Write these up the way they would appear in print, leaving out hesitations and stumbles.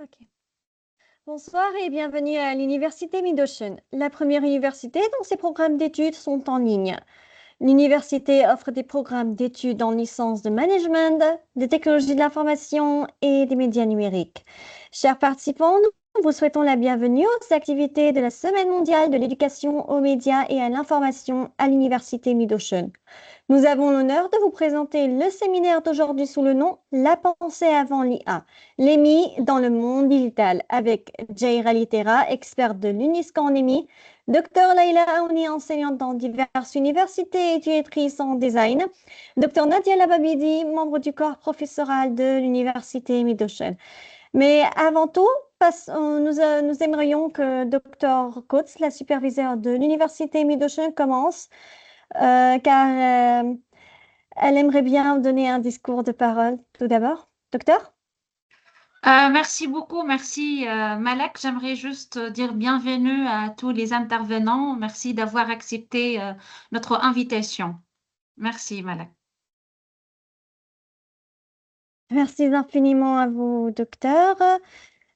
Ok. Bonsoir et bienvenue à l'Université Mid-Ocean, la première université dont ses programmes d'études sont en ligne. L'université offre des programmes d'études en licence de management, des technologies de l'information et des médias numériques. Chers participants, nous vous souhaitons la bienvenue aux activités de la Semaine mondiale de l'éducation aux médias et à l'information à l'Université Mid-Ocean. Nous avons l'honneur de vous présenter le séminaire d'aujourd'hui sous le nom La pensée avant l'IA, l'EMI dans le monde digital, avec Jaira Litera, experte de l'UNISCO en EMI, Dr Laila Aouni, enseignante dans diverses universités et étudiatrice en design, Dr Nadia Lababidi, membre du corps professoral de l'Université Mid-Ocean. Mais avant tout, nous aimerions que Dr Coates, la superviseure de l'Université Mid-Ocean, commence car elle aimerait bien donner un discours de parole tout d'abord. Docteur? Merci beaucoup, merci Malak. J'aimerais juste dire bienvenue à tous les intervenants. Merci d'avoir accepté notre invitation. Merci Malak. Merci infiniment à vous, docteur.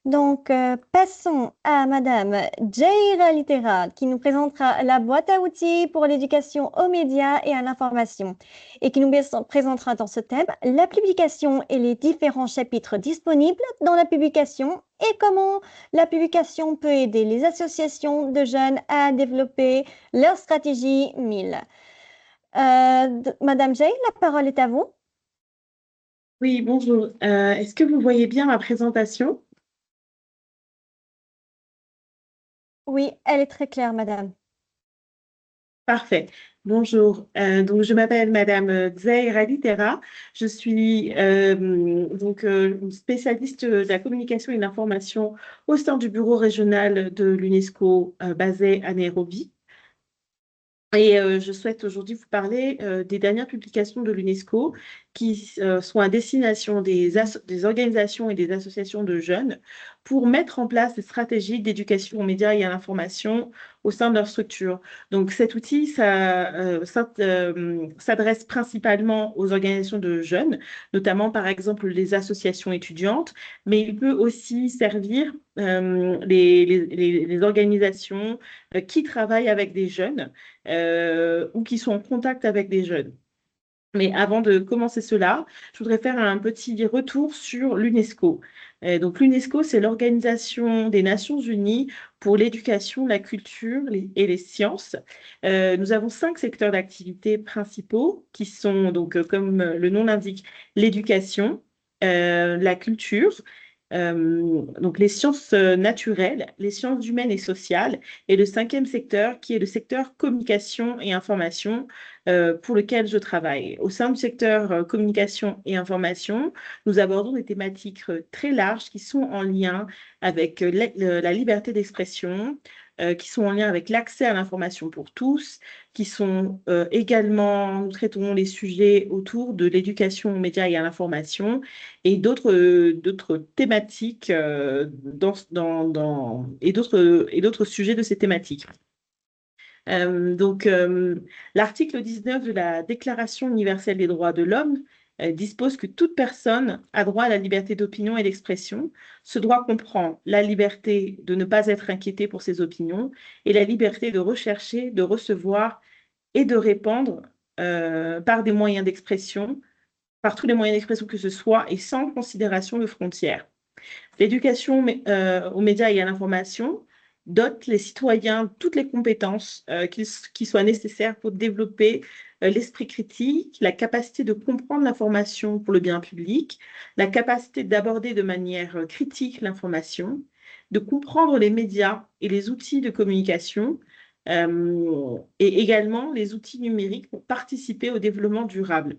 Donc, passons à Madame Jaira Litera, qui nous présentera la boîte à outils pour l'éducation aux médias et à l'information, et qui nous présentera dans ce thème la publication et les différents chapitres disponibles dans la publication et comment la publication peut aider les associations de jeunes à développer leur stratégie 1000. Madame Jay, la parole est à vous. Oui, bonjour. Est-ce que vous voyez bien ma présentation? Oui, elle est très claire, madame. Parfait. Bonjour. Donc, je m'appelle Madame Zahira Litera. Je suis spécialiste de la communication et de l'information au sein du bureau régional de l'UNESCO basé à Nairobi. Et je souhaite aujourd'hui vous parler des dernières publications de l'UNESCO qui sont à destination des organisations et des associations de jeunes pour mettre en place des stratégies d'éducation aux médias et à l'information au sein de leur structure. Donc cet outil s'adresse principalement aux organisations de jeunes, notamment par exemple les associations étudiantes, mais il peut aussi servir les organisations qui travaillent avec des jeunes ou qui sont en contact avec des jeunes. Mais avant de commencer cela, je voudrais faire un petit retour sur l'UNESCO. Donc l'UNESCO, c'est l'Organisation des Nations Unies pour l'éducation, la culture et les sciences. Nous avons 5 secteurs d'activité principaux qui sont, donc, comme le nom l'indique, l'éducation, la culture, donc les sciences naturelles, les sciences humaines et sociales, et le 5e secteur qui est le secteur communication et information pour lequel je travaille. Au sein du secteur communication et information, nous abordons des thématiques très larges qui sont en lien avec la liberté d'expression, qui sont en lien avec l'accès à l'information pour tous, qui sont également, nous traitons les sujets autour de l'éducation aux médias et à l'information et d'autres thématiques et d'autres sujets de ces thématiques. L'article 19 de la Déclaration universelle des droits de l'homme dispose que toute personne a droit à la liberté d'opinion et d'expression. Ce droit comprend la liberté de ne pas être inquiété pour ses opinions et la liberté de rechercher, de recevoir et de répandre par des moyens d'expression, par tous les moyens d'expression que ce soit et sans considération de frontières. L'éducation aux médias et à l'information dote les citoyens de toutes les compétences qui soient nécessaires pour développer l'esprit critique, la capacité de comprendre l'information pour le bien public, la capacité d'aborder de manière critique l'information, de comprendre les médias et les outils de communication, et également les outils numériques pour participer au développement durable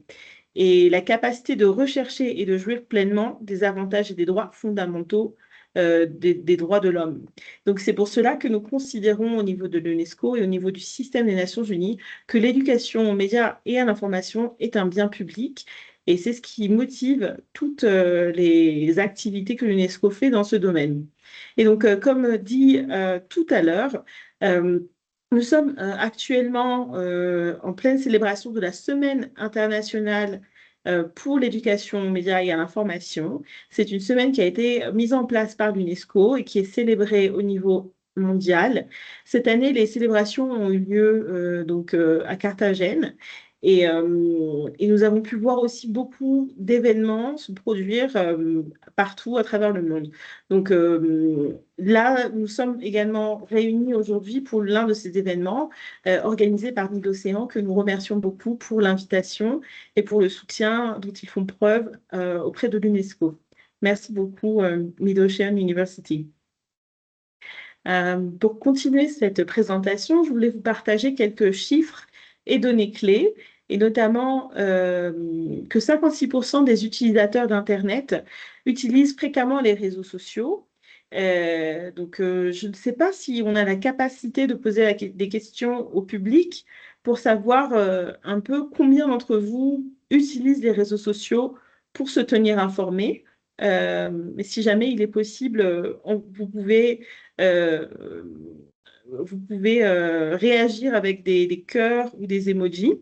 et la capacité de rechercher et de jouir pleinement des avantages et des droits fondamentaux des droits de l'homme. Donc c'est pour cela que nous considérons au niveau de l'UNESCO et au niveau du système des Nations Unies que l'éducation aux médias et à l'information est un bien public et c'est ce qui motive toutes les activités que l'UNESCO fait dans ce domaine. Et donc comme dit tout à l'heure, nous sommes actuellement en pleine célébration de la Semaine internationale pour l'éducation aux médias et à l'information. C'est une semaine qui a été mise en place par l'UNESCO et qui est célébrée au niveau mondial. Cette année, les célébrations ont eu lieu à Carthagène. Et nous avons pu voir aussi beaucoup d'événements se produire partout à travers le monde. Donc là, nous sommes également réunis aujourd'hui pour l'un de ces événements organisés par Mid-Océan, que nous remercions beaucoup pour l'invitation et pour le soutien dont ils font preuve auprès de l'UNESCO. Merci beaucoup, Mid-Ocean University. Pour continuer cette présentation, je voulais vous partager quelques chiffres et données clés, et notamment que 56% des utilisateurs d'Internet utilisent fréquemment les réseaux sociaux. Je ne sais pas si on a la capacité de poser des questions au public pour savoir un peu combien d'entre vous utilisent les réseaux sociaux pour se tenir informés. Mais si jamais il est possible, euh, vous pouvez réagir avec des cœurs ou des emojis.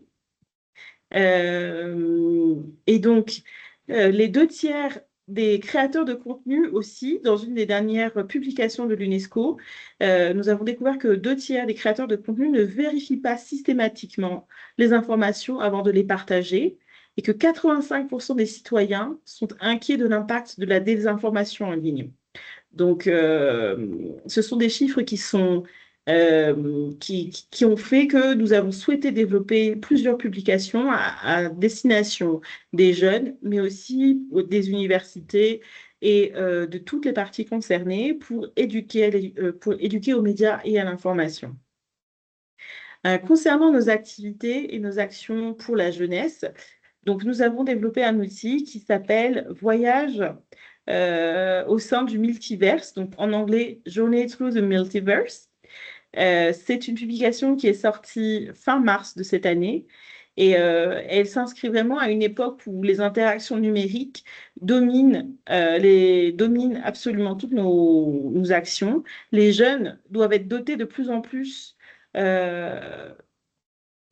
Et donc, les 2 tiers des créateurs de contenu aussi, dans une des dernières publications de l'UNESCO, nous avons découvert que 2 tiers des créateurs de contenu ne vérifient pas systématiquement les informations avant de les partager et que 85% des citoyens sont inquiets de l'impact de la désinformation en ligne. Donc, ce sont des chiffres qui ont fait que nous avons souhaité développer plusieurs publications à destination des jeunes, mais aussi des universités et de toutes les parties concernées pour éduquer aux médias et à l'information. Concernant nos activités et nos actions pour la jeunesse, donc nous avons développé un outil qui s'appelle Voyage au sein du multiverse, donc en anglais Journey Through the Multiverse. C'est une publication qui est sortie fin mars de cette année et elle s'inscrit vraiment à une époque où les interactions numériques dominent absolument toutes nos actions. Les jeunes doivent être dotés de plus en plus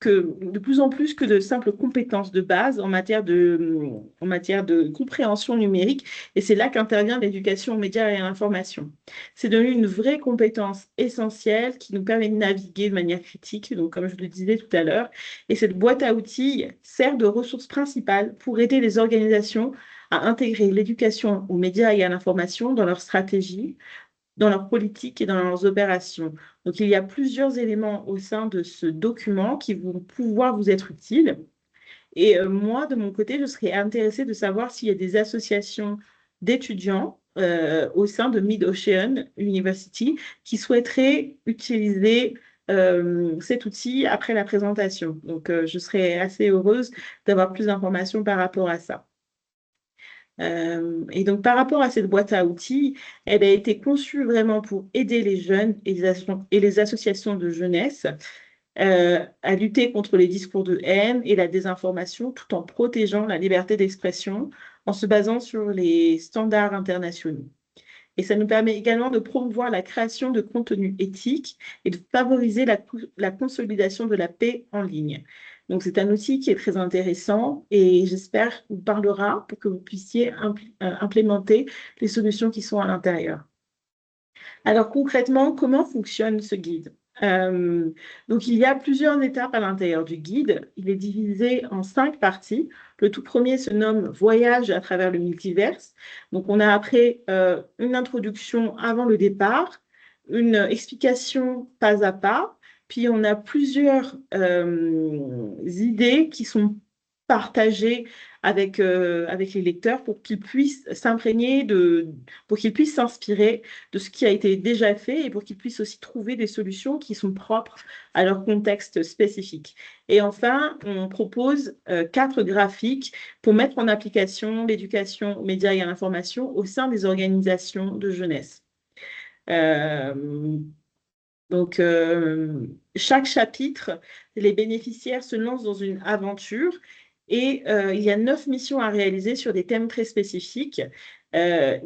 que de simples compétences de base en matière de compréhension numérique. Et c'est là qu'intervient l'éducation aux médias et à l'information. C'est devenu une vraie compétence essentielle qui nous permet de naviguer de manière critique, donc comme je le disais tout à l'heure. Et cette boîte à outils sert de ressource principale pour aider les organisations à intégrer l'éducation aux médias et à l'information dans leur stratégie, dans leur politique et dans leurs opérations. Donc, il y a plusieurs éléments au sein de ce document qui vont pouvoir vous être utiles. Et moi, de mon côté, je serais intéressée de savoir s'il y a des associations d'étudiants au sein de Mid-Ocean University qui souhaiteraient utiliser cet outil après la présentation. Donc, je serais assez heureuse d'avoir plus d'informations par rapport à ça. Et donc, par rapport à cette boîte à outils, elle a été conçue vraiment pour aider les jeunes et les associations de jeunesse à lutter contre les discours de haine et la désinformation, tout en protégeant la liberté d'expression, en se basant sur les standards internationaux. Et ça nous permet également de promouvoir la création de contenus éthiques et de favoriser la consolidation de la paix en ligne. Donc, c'est un outil qui est très intéressant et j'espère vous parlera pour que vous puissiez implémenter les solutions qui sont à l'intérieur. Alors, concrètement, comment fonctionne ce guide? Donc, il y a plusieurs étapes à l'intérieur du guide. Il est divisé en 5 parties. Le tout premier se nomme Voyage à travers le multiverse. Donc, on a après une introduction avant le départ, une explication pas à pas, puis on a plusieurs idées qui sont partagées avec les lecteurs pour qu'ils puissent pour qu'ils puissent s'inspirer de ce qui a été déjà fait et pour qu'ils puissent aussi trouver des solutions qui sont propres à leur contexte spécifique. Et enfin, on propose 4 graphiques pour mettre en application l'éducation aux médias et à l'information au sein des organisations de jeunesse. Chaque chapitre, les bénéficiaires se lancent dans une aventure et il y a 9 missions à réaliser sur des thèmes très spécifiques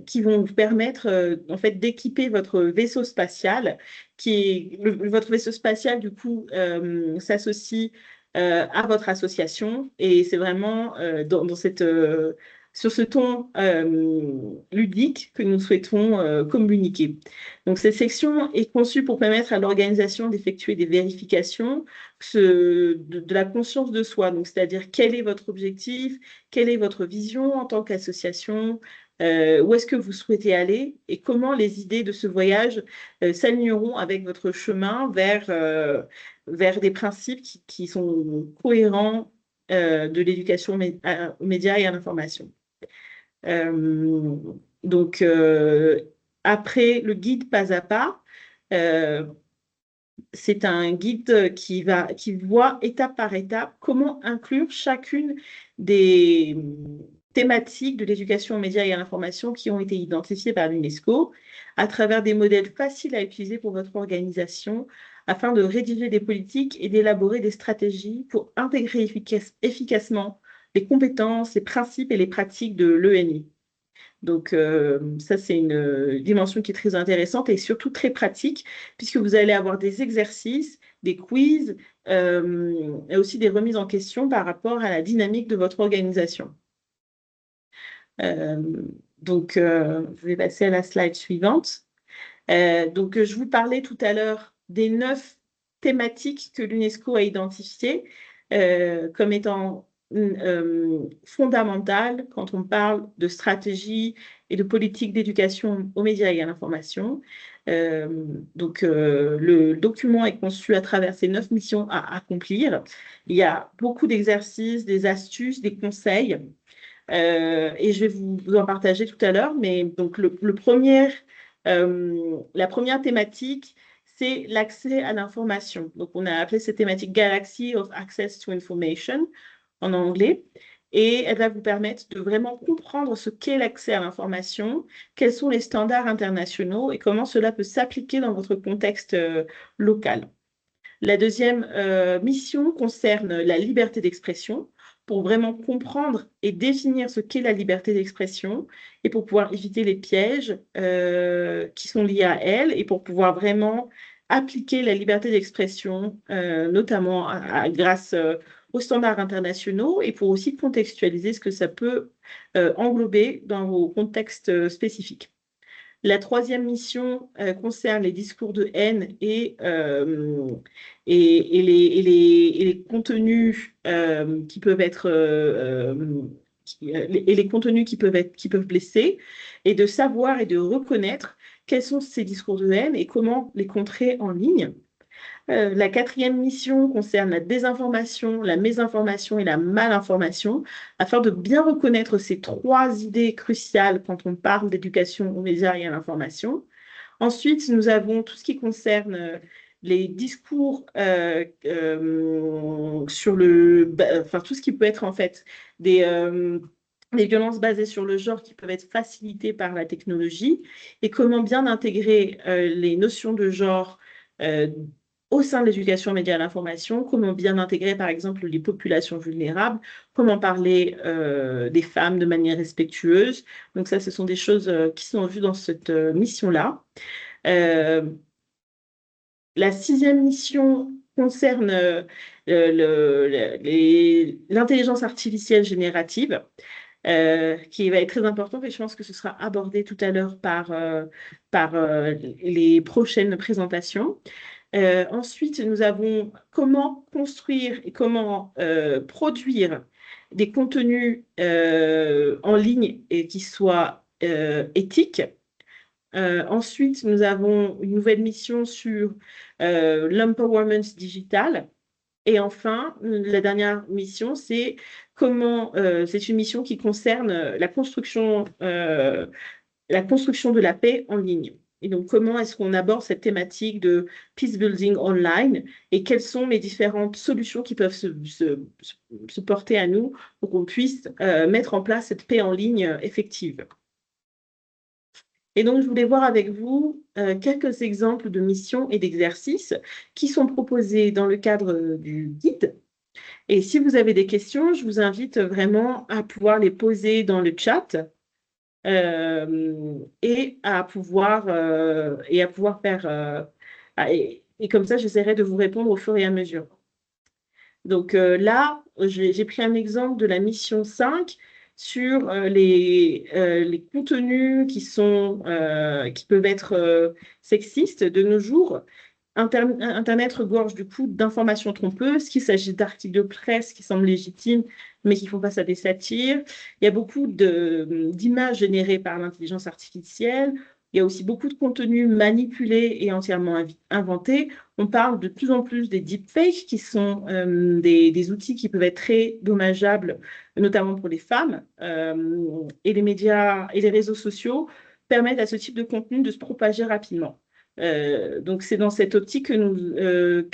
qui vont vous permettre en fait d'équiper votre vaisseau spatial. Votre vaisseau spatial, du coup, s'associe à votre association. Et c'est vraiment sur ce ton ludique que nous souhaitons communiquer. Donc, cette section est conçue pour permettre à l'organisation d'effectuer des vérifications de la conscience de soi. Donc, c'est-à-dire quel est votre objectif, quelle est votre vision en tant qu'association, où est-ce que vous souhaitez aller et comment les idées de ce voyage s'aligneront avec votre chemin vers des principes qui sont cohérents de l'éducation aux médias et à l'information. Euh, donc, après le guide pas à pas, euh, c'est un guide qui voit étape par étape comment inclure chacune des thématiques de l'éducation aux médias et à l'information qui ont été identifiées par l'UNESCO à travers des modèles faciles à utiliser pour votre organisation afin de rédiger des politiques et d'élaborer des stratégies pour intégrer efficacement les compétences, les principes et les pratiques de l'ENI. Donc, ça, c'est une dimension qui est très intéressante et surtout très pratique, puisque vous allez avoir des exercices, des quiz et aussi des remises en question par rapport à la dynamique de votre organisation. Donc, je vais passer à la slide suivante. Donc, je vous parlais tout à l'heure des 9 thématiques que l'UNESCO a identifiées comme étant fondamentales quand on parle de stratégie et de politique d'éducation aux médias et à l'information. Donc, le document est conçu à travers ces 9 missions à accomplir. Il y a beaucoup d'exercices, des astuces, des conseils. Et je vais vous en partager tout à l'heure. Mais donc, la première thématique, c'est l'accès à l'information. Donc, on a appelé cette thématique Galaxy of Access to Information en anglais. Et elle va vous permettre de vraiment comprendre ce qu'est l'accès à l'information, quels sont les standards internationaux et comment cela peut s'appliquer dans votre contexte local. La deuxième mission concerne la liberté d'expression pour vraiment comprendre et définir ce qu'est la liberté d'expression et pour pouvoir éviter les pièges qui sont liés à elle et pour pouvoir vraiment appliquer la liberté d'expression, notamment grâce aux standards internationaux et pour aussi contextualiser ce que ça peut englober dans vos contextes spécifiques. La troisième mission concerne les discours de haine et les contenus qui peuvent être et les contenus qui peuvent blesser, et de savoir et de reconnaître quels sont ces discours de haine et comment les contrer en ligne. La quatrième mission concerne la désinformation, la mésinformation et la malinformation, afin de bien reconnaître ces 3 idées cruciales quand on parle d'éducation aux médias et à l'information. Ensuite, nous avons tout ce qui concerne les discours enfin tout ce qui peut être en fait des violences basées sur le genre qui peuvent être facilitées par la technologie et comment bien intégrer les notions de genre au sein de l'éducation aux médias et à l'information, comment bien intégrer, par exemple, les populations vulnérables, comment parler des femmes de manière respectueuse. Donc ça, ce sont des choses qui sont vues dans cette mission-là. La 6e mission concerne l'intelligence artificielle générative, qui va être très importante et je pense que ce sera abordé tout à l'heure par les prochaines présentations. Ensuite, nous avons comment construire et comment produire des contenus en ligne et qui soient éthiques. Ensuite, nous avons une nouvelle mission sur l'empowerment digital. Et enfin, la dernière mission, c'est c'est une mission qui concerne la construction de la paix en ligne. Et donc, comment est-ce qu'on aborde cette thématique de peace building online et quelles sont les différentes solutions qui peuvent se porter à nous pour qu'on puisse mettre en place cette paix en ligne effective. Et donc, je voulais voir avec vous quelques exemples de missions et d'exercices qui sont proposés dans le cadre du guide. Et si vous avez des questions, je vous invite vraiment à pouvoir les poser dans le chat et à pouvoir faire... et comme ça, j'essaierai de vous répondre au fur et à mesure. Donc là, j'ai pris un exemple de la mission 5 sur les contenus qui peuvent être sexistes de nos jours. Internet regorge du coup d'informations trompeuses, qu'il s'agit d'articles de presse qui semblent légitimes, mais qui font face à des satires. Il y a beaucoup d'images générées par l'intelligence artificielle. Il y a aussi beaucoup de contenus manipulés et entièrement inventés. On parle de plus en plus des deepfakes, qui sont des outils qui peuvent être très dommageables, notamment pour les femmes. Et les médias et les réseaux sociaux permettent à ce type de contenu de se propager rapidement. Donc, c'est dans cette optique qu'il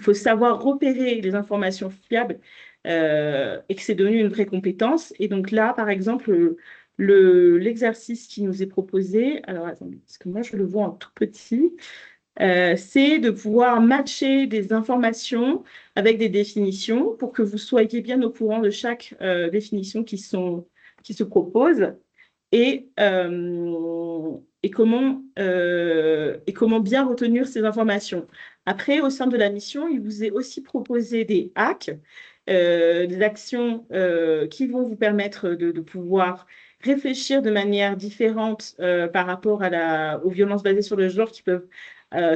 faut savoir repérer les informations fiables et que c'est devenu une vraie compétence. Et donc là, par exemple, l'exercice qui nous est proposé, alors attendez, parce que moi, je le vois en tout petit, c'est de pouvoir matcher des informations avec des définitions pour que vous soyez bien au courant de chaque définition qui se propose et comment bien retenir ces informations. Après, au sein de la mission, il vous est aussi proposé des hacks, des actions qui vont vous permettre de pouvoir réfléchir de manière différente par rapport aux violences basées sur le genre qui peuvent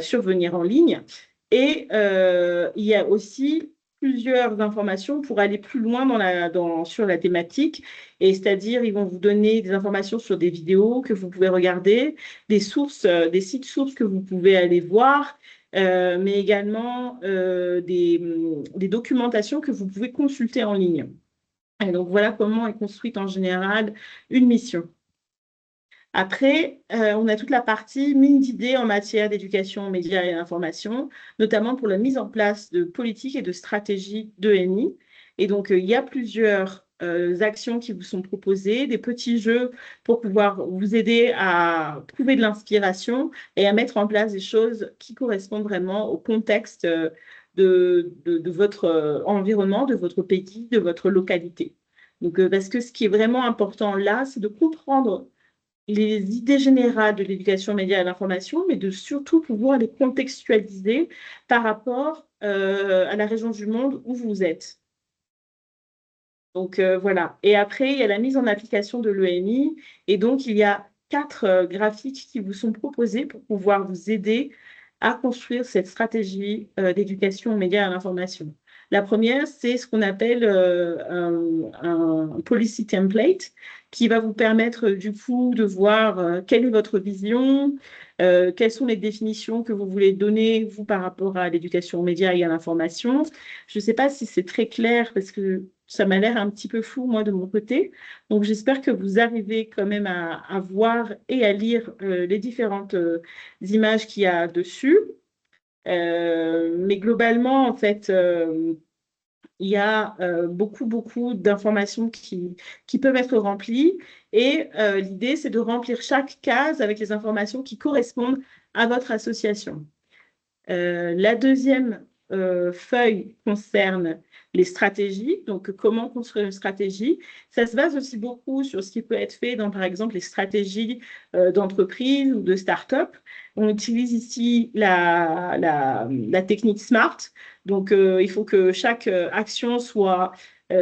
survenir en ligne. Et il y a aussi plusieurs informations pour aller plus loin sur la thématique. Et c'est-à-dire, ils vont vous donner des informations sur des vidéos que vous pouvez regarder, des sources, des sites sources que vous pouvez aller voir, mais également des documentations que vous pouvez consulter en ligne. Et donc, voilà comment est construite en général une mission. Après, on a toute la partie mine d'idées en matière d'éducation aux médias et d'information, notamment pour la mise en place de politiques et de stratégies d'ENI. Et donc, il y a plusieurs actions qui vous sont proposées, des petits jeux pour pouvoir vous aider à trouver de l'inspiration et à mettre en place des choses qui correspondent vraiment au contexte de votre environnement, de votre pays, de votre localité. Donc, parce que ce qui est vraiment important là, c'est de comprendre les idées générales de l'éducation média et l'information, mais de surtout pouvoir les contextualiser par rapport à la région du monde où vous êtes. Donc voilà. Et après, il y a la mise en application de l'ENI. Et donc, il y a 4 graphiques qui vous sont proposés pour pouvoir vous aider à construire cette stratégie d'éducation aux médias et à l'information. La première, c'est ce qu'on appelle un policy template qui va vous permettre du coup de voir quelle est votre vision, quelles sont les définitions que vous voulez donner, vous, par rapport à l'éducation aux médias et à l'information. Je ne sais pas si c'est très clair parce que ça m'a l'air un petit peu flou, moi, de mon côté. Donc, j'espère que vous arrivez quand même à voir et à lire les différentes images qu'il y a dessus. Mais globalement, en fait, il y a beaucoup d'informations qui peuvent être remplies. Et l'idée, c'est de remplir chaque case avec les informations qui correspondent à votre association. La deuxième feuille concerne les stratégies, donc comment construire une stratégie. Ça se base aussi beaucoup sur ce qui peut être fait dans, par exemple, les stratégies d'entreprise ou de start-up. On utilise ici la technique SMART. Donc, il faut que chaque action soit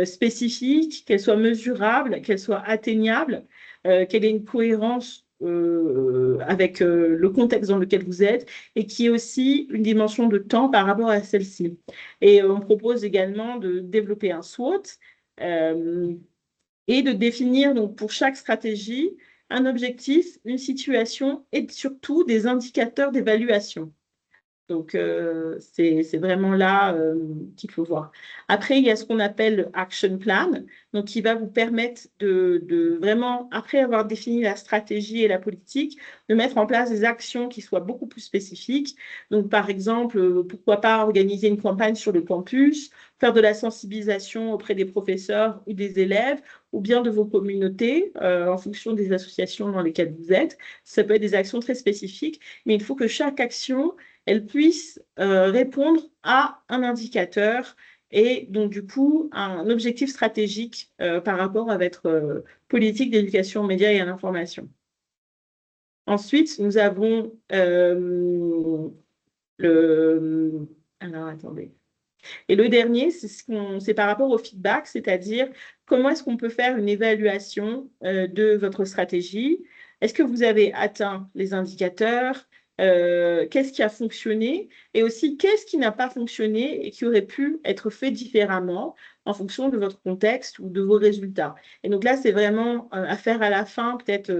spécifique, qu'elle soit mesurable, qu'elle soit atteignable, qu'elle ait une cohérence avec le contexte dans lequel vous êtes et qui est aussi une dimension de temps par rapport à celle-ci. Et on propose également de développer un SWOT et de définir donc pour chaque stratégie un objectif, une situation et surtout des indicateurs d'évaluation. Donc, c'est vraiment là qu'il faut voir. Après, il y a ce qu'on appelle le Action Plan, donc qui va vous permettre de vraiment, après avoir défini la stratégie et la politique, de mettre en place des actions qui soient beaucoup plus spécifiques. Donc, par exemple, pourquoi pas organiser une campagne sur le campus, faire de la sensibilisation auprès des professeurs ou des élèves, ou bien de vos communautés, en fonction des associations dans lesquelles vous êtes. Ça peut être des actions très spécifiques, mais il faut que chaque action elle puisse répondre à un indicateur et donc du coup un objectif stratégique par rapport à votre politique d'éducation aux médias et à l'information. Ensuite, nous avons le... Alors, attendez. Et le dernier, c'est par rapport au feedback, c'est-à-dire comment est-ce qu'on peut faire une évaluation de votre stratégie? Est-ce que vous avez atteint les indicateurs? Qu'est-ce qui a fonctionné? Et aussi, qu'est-ce qui n'a pas fonctionné et qui aurait pu être fait différemment en fonction de votre contexte ou de vos résultats? Et donc là, c'est vraiment à faire à la fin, peut-être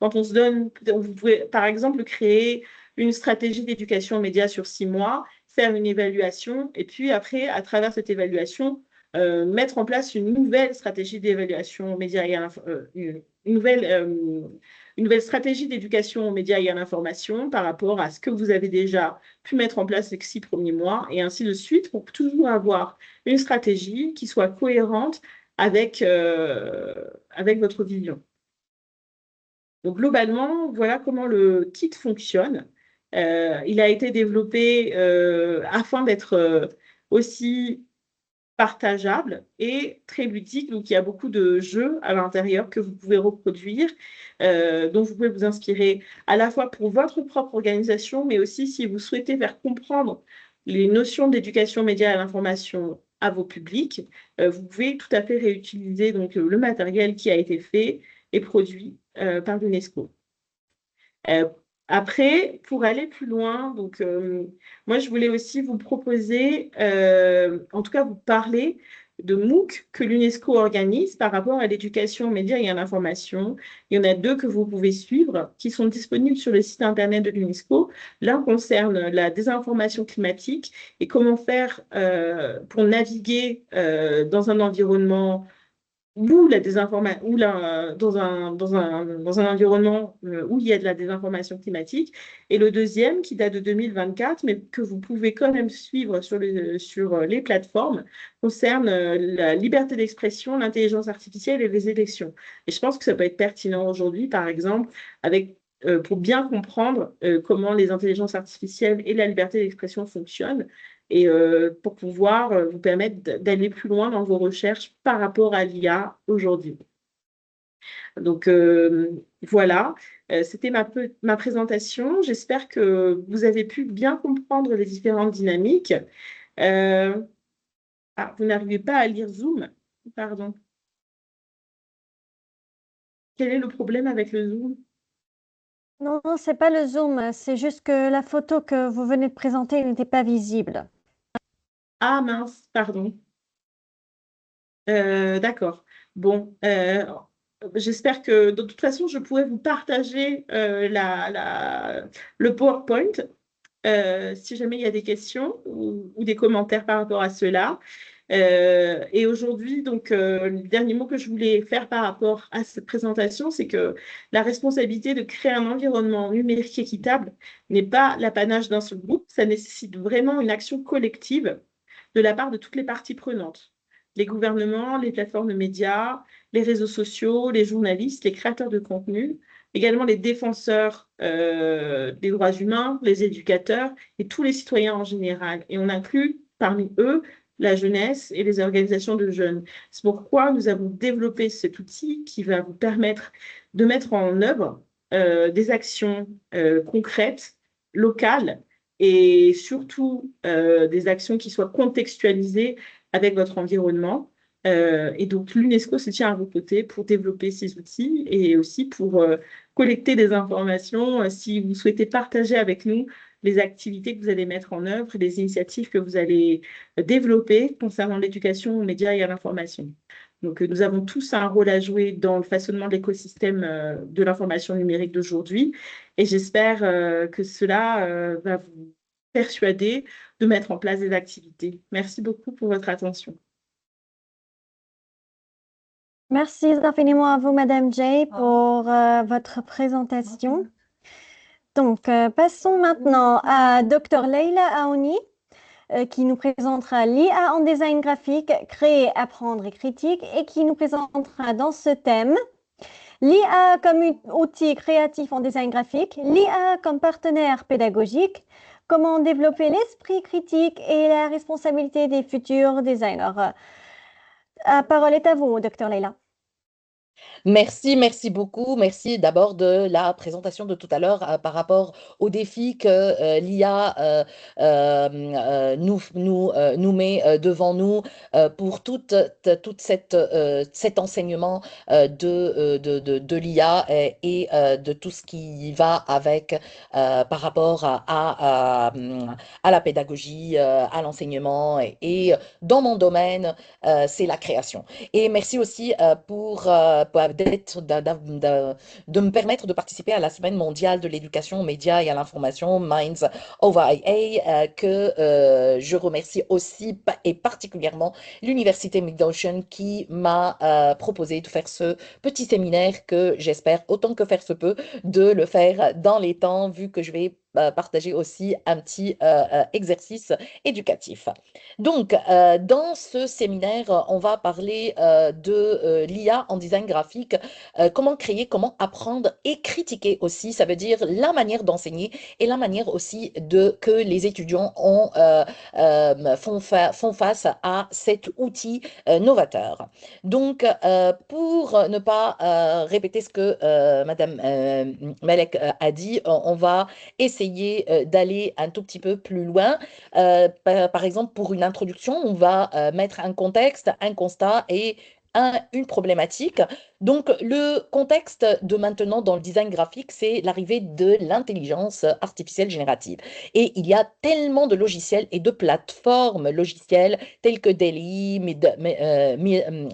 quand on se donne, vous pouvez par exemple créer une stratégie d'éducation aux médias sur 6 mois, faire une évaluation et puis après, à travers cette évaluation, mettre en place une nouvelle stratégie d'évaluation aux médias et une nouvelle stratégie d'éducation aux médias et à l'information par rapport à ce que vous avez déjà pu mettre en place les 6 premiers mois et ainsi de suite pour toujours avoir une stratégie qui soit cohérente avec votre vision. Donc, globalement, voilà comment le kit fonctionne. Il a été développé afin d'être aussi partageable et très ludique. Donc, il y a beaucoup de jeux à l'intérieur que vous pouvez reproduire, dont vous pouvez vous inspirer à la fois pour votre propre organisation, mais aussi si vous souhaitez faire comprendre les notions d'éducation média à l'information à vos publics, vous pouvez tout à fait réutiliser donc, le matériel qui a été fait et produit par l'UNESCO. Après, pour aller plus loin, donc moi je voulais aussi vous proposer, en tout cas vous parler de MOOC que l'UNESCO organise par rapport à l'éducation aux médias et à l'information. Il y en a 2 que vous pouvez suivre, qui sont disponibles sur le site internet de l'UNESCO. L'un concerne la désinformation climatique et comment faire pour naviguer dans un environnement ou la désinformation, ou dans un environnement où il y a de la désinformation climatique. Et le deuxième, qui date de 2024, mais que vous pouvez quand même suivre sur les plateformes, concerne la liberté d'expression, l'intelligence artificielle et les élections. Et je pense que ça peut être pertinent aujourd'hui, par exemple, pour bien comprendre comment les intelligences artificielles et la liberté d'expression fonctionnent et pour pouvoir vous permettre d'aller plus loin dans vos recherches par rapport à l'IA aujourd'hui. Donc voilà, c'était ma présentation. J'espère que vous avez pu bien comprendre les différentes dynamiques. Vous n'arrivez pas à lire Zoom? Pardon. Quel est le problème avec le Zoom? Non, non, c'est pas le Zoom, c'est juste que la photo que vous venez de présenter n'était pas visible. Ah mince, pardon. D'accord. Bon, j'espère que de toute façon, je pourrais vous partager le PowerPoint si jamais il y a des questions ou des commentaires par rapport à cela. Et aujourd'hui, donc, le dernier mot que je voulais faire par rapport à cette présentation, c'est que la responsabilité de créer un environnement numérique équitable n'est pas l'apanage d'un seul groupe, ça nécessite vraiment une action collective de la part de toutes les parties prenantes. Les gouvernements, les plateformes de médias, les réseaux sociaux, les journalistes, les créateurs de contenu, également les défenseurs des droits humains, les éducateurs et tous les citoyens en général. Et on inclut parmi eux la jeunesse et les organisations de jeunes. C'est pourquoi nous avons développé cet outil qui va vous permettre de mettre en œuvre des actions concrètes, locales, et surtout des actions qui soient contextualisées avec votre environnement. Et donc, l'UNESCO se tient à vos côtés pour développer ces outils et aussi pour collecter des informations si vous souhaitez partager avec nous les activités que vous allez mettre en œuvre, les initiatives que vous allez développer concernant l'éducation aux médias et à l'information. Donc, nous avons tous un rôle à jouer dans le façonnement de l'écosystème de l'information numérique d'aujourd'hui et j'espère que cela va vous persuader de mettre en place des activités. Merci beaucoup pour votre attention. Merci infiniment à vous, Madame Jay, pour votre présentation. Donc, passons maintenant à Dr. Leila Aouni, qui nous présentera l'IA en design graphique, créer, apprendre et critique, et qui nous présentera dans ce thème l'IA comme outil créatif en design graphique, l'IA comme partenaire pédagogique, comment développer l'esprit critique et la responsabilité des futurs designers. La parole est à vous, Dr. Leila. Merci beaucoup. Merci d'abord de la présentation de tout à l'heure par rapport aux défis que l'IA nous met devant nous pour toute cet enseignement de l'IA et de tout ce qui va avec par rapport à la pédagogie, à l'enseignement et dans mon domaine, c'est la création. Et merci aussi de me permettre de participer à la Semaine mondiale de l'éducation aux médias et à l'information, Minds over IA, que je remercie aussi et particulièrement l'Université Mid-Ocean qui m'a proposé de faire ce petit séminaire que j'espère, autant que faire se peut, de le faire dans les temps, vu que je vais partager aussi un petit exercice éducatif. Donc, dans ce séminaire, on va parler de l'IA en design graphique, comment créer, comment apprendre et critiquer aussi. Ça veut dire la manière d'enseigner et la manière aussi que les étudiants font face à cet outil novateur. Donc, pour ne pas répéter ce que Madame Malek a dit, on va essayer d'aller un tout petit peu plus loin. Par exemple, pour une introduction, on va mettre un contexte, un constat et une problématique. Donc, le contexte de maintenant dans le design graphique, c'est l'arrivée de l'intelligence artificielle générative. Et il y a tellement de logiciels et de plateformes logicielles telles que DALL-E,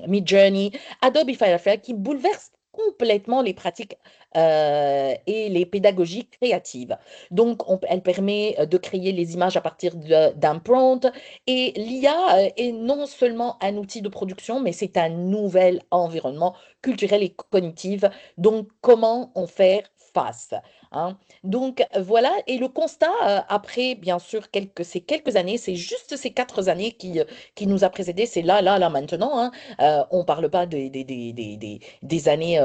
Midjourney, Adobe Firefly qui bouleversent complètement les pratiques et les pédagogies créatives. Donc, elle permet de créer les images à partir d'un prompt. Et l'IA est non seulement un outil de production, mais c'est un nouvel environnement culturel et cognitif. Donc, comment en faire face, hein? Donc, voilà. Et le constat, après, bien sûr, ces quelques années, c'est juste ces 4 années qui nous a précédés, c'est là, maintenant, hein. On ne parle pas des années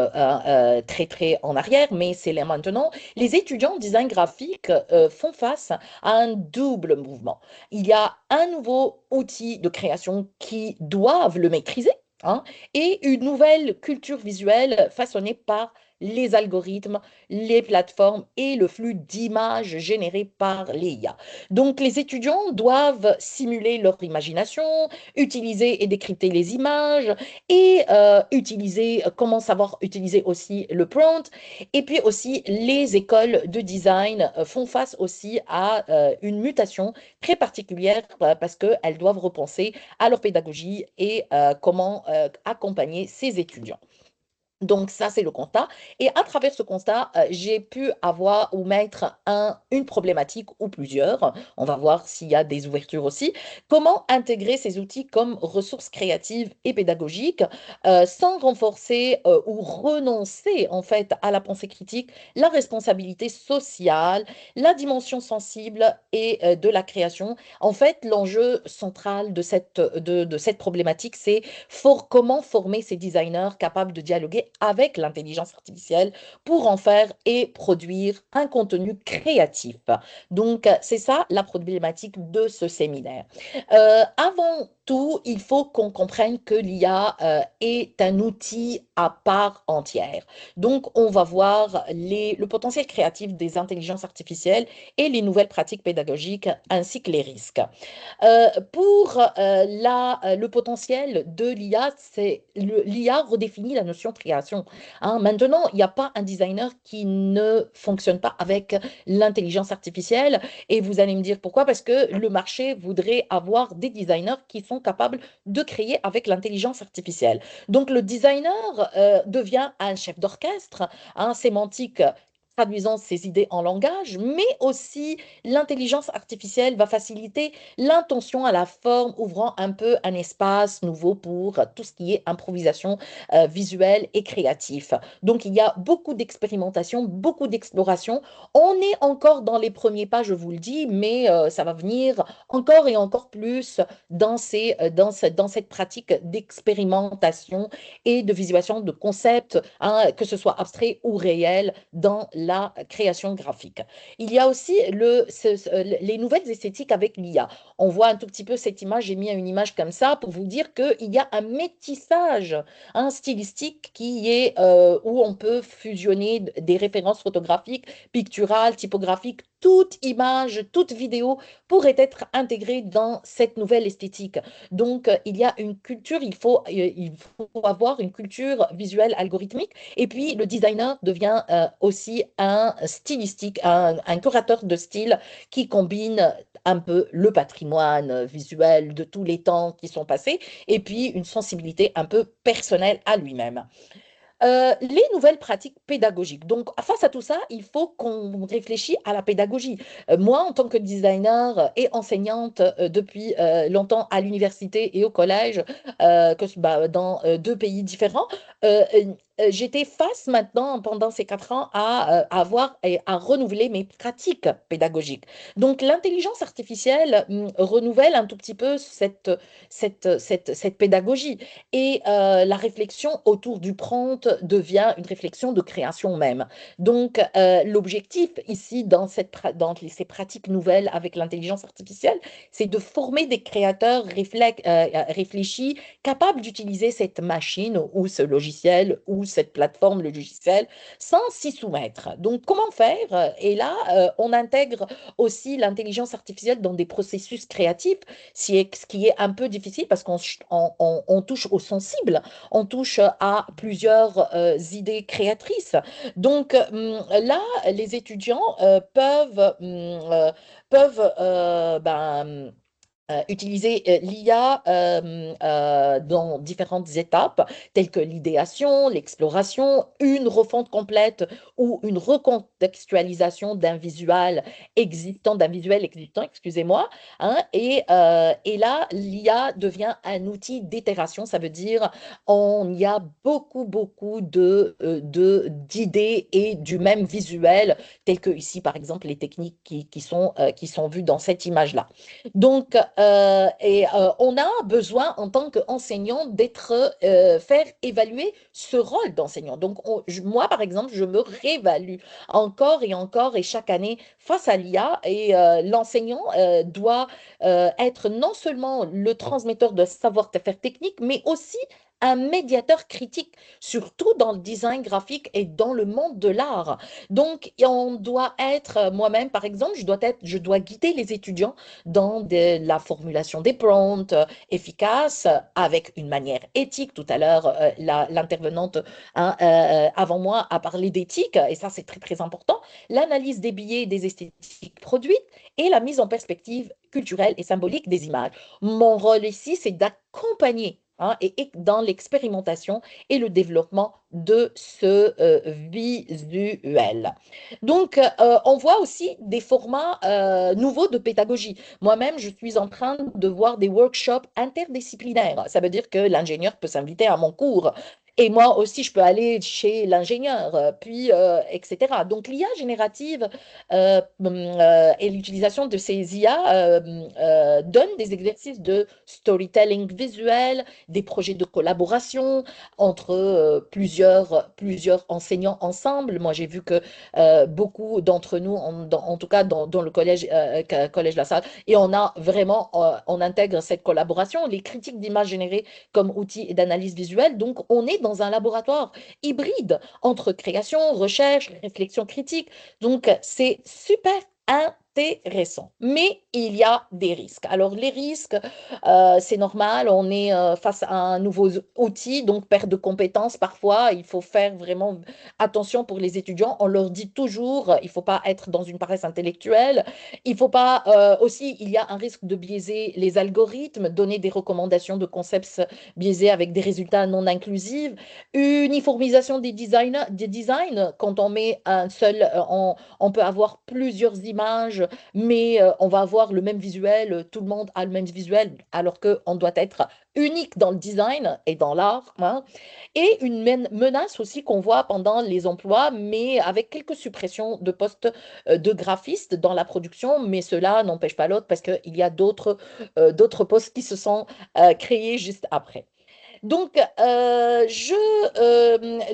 très, très en arrière, mais c'est là maintenant. Les étudiants en design graphique font face à un double mouvement. Il y a un nouveau outil de création qui doivent le maîtriser, hein, et une nouvelle culture visuelle façonnée par les algorithmes, les plateformes et le flux d'images générées par les IA. Donc, les étudiants doivent simuler leur imagination, utiliser et décrypter les images et comment savoir utiliser aussi le prompt. Et puis aussi, les écoles de design font face aussi à une mutation très particulière parce qu'elles doivent repenser à leur pédagogie et comment accompagner ces étudiants. Donc ça, c'est le constat. Et à travers ce constat, j'ai pu avoir ou mettre une problématique ou plusieurs. On va voir s'il y a des ouvertures aussi. Comment intégrer ces outils comme ressources créatives et pédagogiques sans renforcer ou renoncer en fait à la pensée critique, la responsabilité sociale, la dimension sensible et de la création. En fait, l'enjeu central de cette problématique, c'est comment former ces designers capables de dialoguer avec l'intelligence artificielle pour en faire et produire un contenu créatif. Donc, c'est ça la problématique de ce séminaire. Avant tout, il faut qu'on comprenne que l'IA est un outil à part entière. Donc, on va voir le potentiel créatif des intelligences artificielles et les nouvelles pratiques pédagogiques ainsi que les risques. Pour le potentiel de l'IA, l'IA redéfinit la notion de création, hein. Maintenant, il n'y a pas un designer qui ne fonctionne pas avec l'intelligence artificielle. Et vous allez me dire pourquoi? Parce que le marché voudrait avoir des designers qui sont capables de créer avec l'intelligence artificielle. Donc, le designer devient un chef d'orchestre, hein, sémantique, traduisant ses idées en langage, mais aussi l'intelligence artificielle va faciliter l'intention à la forme, ouvrant un peu un espace nouveau pour tout ce qui est improvisation visuelle et créatif. Donc, il y a beaucoup d'expérimentation, beaucoup d'exploration. On est encore dans les premiers pas, je vous le dis, mais ça va venir encore et encore plus dans cette pratique d'expérimentation et de visualisation de concepts, hein, que ce soit abstrait ou réel, dans la création graphique. Il y a aussi les nouvelles esthétiques avec l'IA. On voit un tout petit peu cette image, j'ai mis une image comme ça pour vous dire qu'il y a un métissage stylistique où on peut fusionner des références photographiques, picturales, typographiques, toute image, toute vidéo pourrait être intégrée dans cette nouvelle esthétique. Donc, il y a une culture, il faut avoir une culture visuelle algorithmique. Et puis, le designer devient aussi un stylistique, un curateur de style qui combine un peu le patrimoine visuel de tous les temps qui sont passés et puis une sensibilité un peu personnelle à lui-même. Les nouvelles pratiques pédagogiques. Donc, face à tout ça, il faut qu'on réfléchisse à la pédagogie. Moi, en tant que designer et enseignante depuis longtemps à l'université et au collège, dans 2 pays différents, j'étais face maintenant, pendant ces 4 ans, à avoir et à renouveler mes pratiques pédagogiques. Donc, l'intelligence artificielle renouvelle un tout petit peu cette pédagogie. Et la réflexion autour du prompt devient une réflexion de création même. Donc, l'objectif ici, dans ces pratiques nouvelles avec l'intelligence artificielle, c'est de former des créateurs réfléchis, capables d'utiliser cette machine ou ce logiciel ou cette plateforme, le logiciel, sans s'y soumettre. Donc, comment faire? Et là, on intègre aussi l'intelligence artificielle dans des processus créatifs, ce qui est un peu difficile parce qu'on touche au sensible, on touche à plusieurs idées créatrices. Donc là, les étudiants peuvent utiliser l'IA dans différentes étapes, telles que l'idéation, l'exploration, une refonte complète ou une recontextualisation d'un visuel existant, excusez-moi. Hein, et là, l'IA devient un outil d'itération, ça veut dire on y a beaucoup d'idées et du même visuel, telles que ici, par exemple, les techniques qui sont vues dans cette image-là. Donc, on a besoin en tant qu'enseignant faire évaluer ce rôle d'enseignant. Donc, moi, par exemple, je me réévalue encore et chaque année face à l'IA et l'enseignant doit être non seulement le transmetteur de savoir-faire technique, mais aussi un médiateur critique, surtout dans le design graphique et dans le monde de l'art. Donc, on doit être, moi-même, par exemple, je dois guider les étudiants dans la formulation des prompts efficaces avec une manière éthique. Tout à l'heure, l'intervenante avant moi a parlé d'éthique et ça, c'est très, très important. L'analyse des billets et des esthétiques produites et la mise en perspective culturelle et symbolique des images. Mon rôle ici, c'est d'accompagner et dans l'expérimentation et le développement de ce visuel. Donc, on voit aussi des formats nouveaux de pédagogie. Moi-même, je suis en train de voir des workshops interdisciplinaires. Ça veut dire que l'ingénieur peut s'inviter à mon cours. Et moi aussi, je peux aller chez l'ingénieur, etc. Donc, l'IA générative et l'utilisation de ces IA donnent des exercices de storytelling visuel, des projets de collaboration entre plusieurs enseignants ensemble. Moi, j'ai vu que beaucoup d'entre nous, en tout cas dans le collège La Salle, et on intègre cette collaboration, les critiques d'images générées comme outils d'analyse visuelle. Donc, on est dans un laboratoire hybride entre création, recherche, réflexion critique. Donc, c'est super intéressant. Mais il y a des risques. Alors, les risques, c'est normal, on est face à un nouveau outil, donc perte de compétences parfois. Il faut faire vraiment attention pour les étudiants. On leur dit toujours, il ne faut pas être dans une paresse intellectuelle. Il faut pas, aussi, il y a un risque de biaiser les algorithmes, donner des recommandations de concepts biaisés avec des résultats non inclusifs. Uniformisation des designs, quand on met un seul, on peut avoir plusieurs images, mais on va avoir le même visuel, tout le monde a le même visuel, alors qu'on doit être unique dans le design et dans l'art. Hein. Et une menace aussi qu'on voit pendant les emplois, mais avec quelques suppressions de postes de graphistes dans la production, mais cela n'empêche pas l'autre parce qu'il y a d'autres postes qui se sont créés juste après. Donc,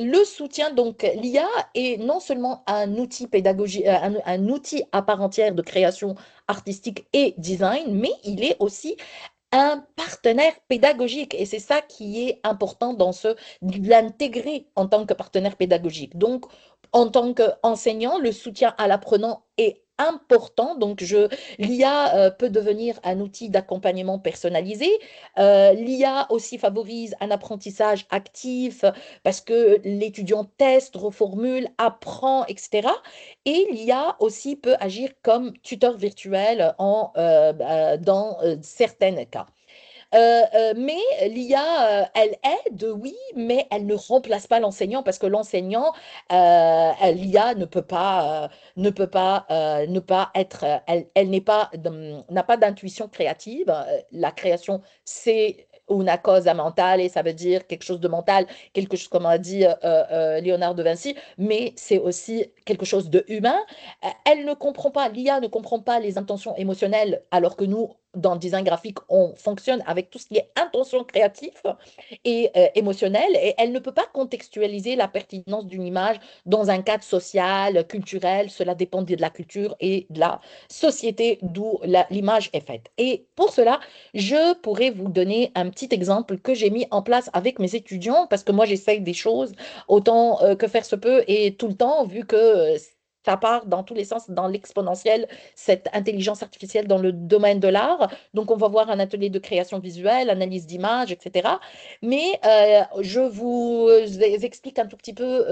le soutien, donc l'IA est non seulement un outil pédagogique, un outil à part entière de création artistique et design, mais il est aussi un partenaire pédagogique. Et c'est ça qui est important de l'intégrer en tant que partenaire pédagogique. Donc, en tant qu'enseignant, le soutien à l'apprenant est important. Donc, l'IA peut devenir un outil d'accompagnement personnalisé. L'IA aussi favorise un apprentissage actif parce que l'étudiant teste, reformule, apprend, etc. Et l'IA aussi peut agir comme tuteur virtuel dans certains cas. Mais l'IA, elle aide, oui, mais elle ne remplace pas l'enseignant parce que l'enseignant, l'IA ne pas être, elle n'a pas d'intuition créative. La création, c'est una cosa mentale et ça veut dire quelque chose de mental, quelque chose comme a dit Léonard de Vinci, mais c'est aussi quelque chose de humain. Elle ne comprend pas, l'IA ne comprend pas les intentions émotionnelles alors que nous, dans le design graphique, on fonctionne avec tout ce qui est intention créative et émotionnelle, et elle ne peut pas contextualiser la pertinence d'une image dans un cadre social, culturel. Cela dépend de la culture et de la société d'où l'image est faite. Et pour cela, je pourrais vous donner un petit exemple que j'ai mis en place avec mes étudiants, parce que moi, j'essaye des choses autant que faire se peut et tout le temps, vu que ça part dans tous les sens, dans l'exponentiel, cette intelligence artificielle dans le domaine de l'art. Donc, on va voir un atelier de création visuelle, analyse d'images, etc. Mais je vous explique un tout petit peu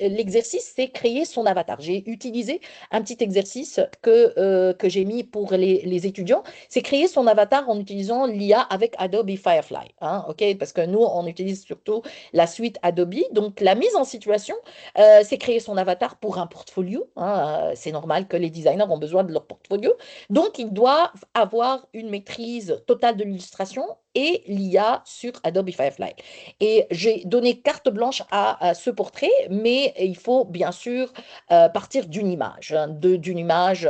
l'exercice, c'est créer son avatar. J'ai utilisé un petit exercice que j'ai mis pour les étudiants, c'est créer son avatar en utilisant l'IA avec Adobe Firefly. Hein, ok, parce que nous, on utilise surtout la suite Adobe. Donc, la mise en situation, c'est créer son avatar pour un portfolio. Hein, c'est normal que les designers ont besoin de leur portfolio. Donc, ils doivent avoir une maîtrise totale de l'illustration et l'IA sur Adobe Firefly. Et j'ai donné carte blanche à ce portrait, mais il faut bien sûr partir d'une image, hein, d'une image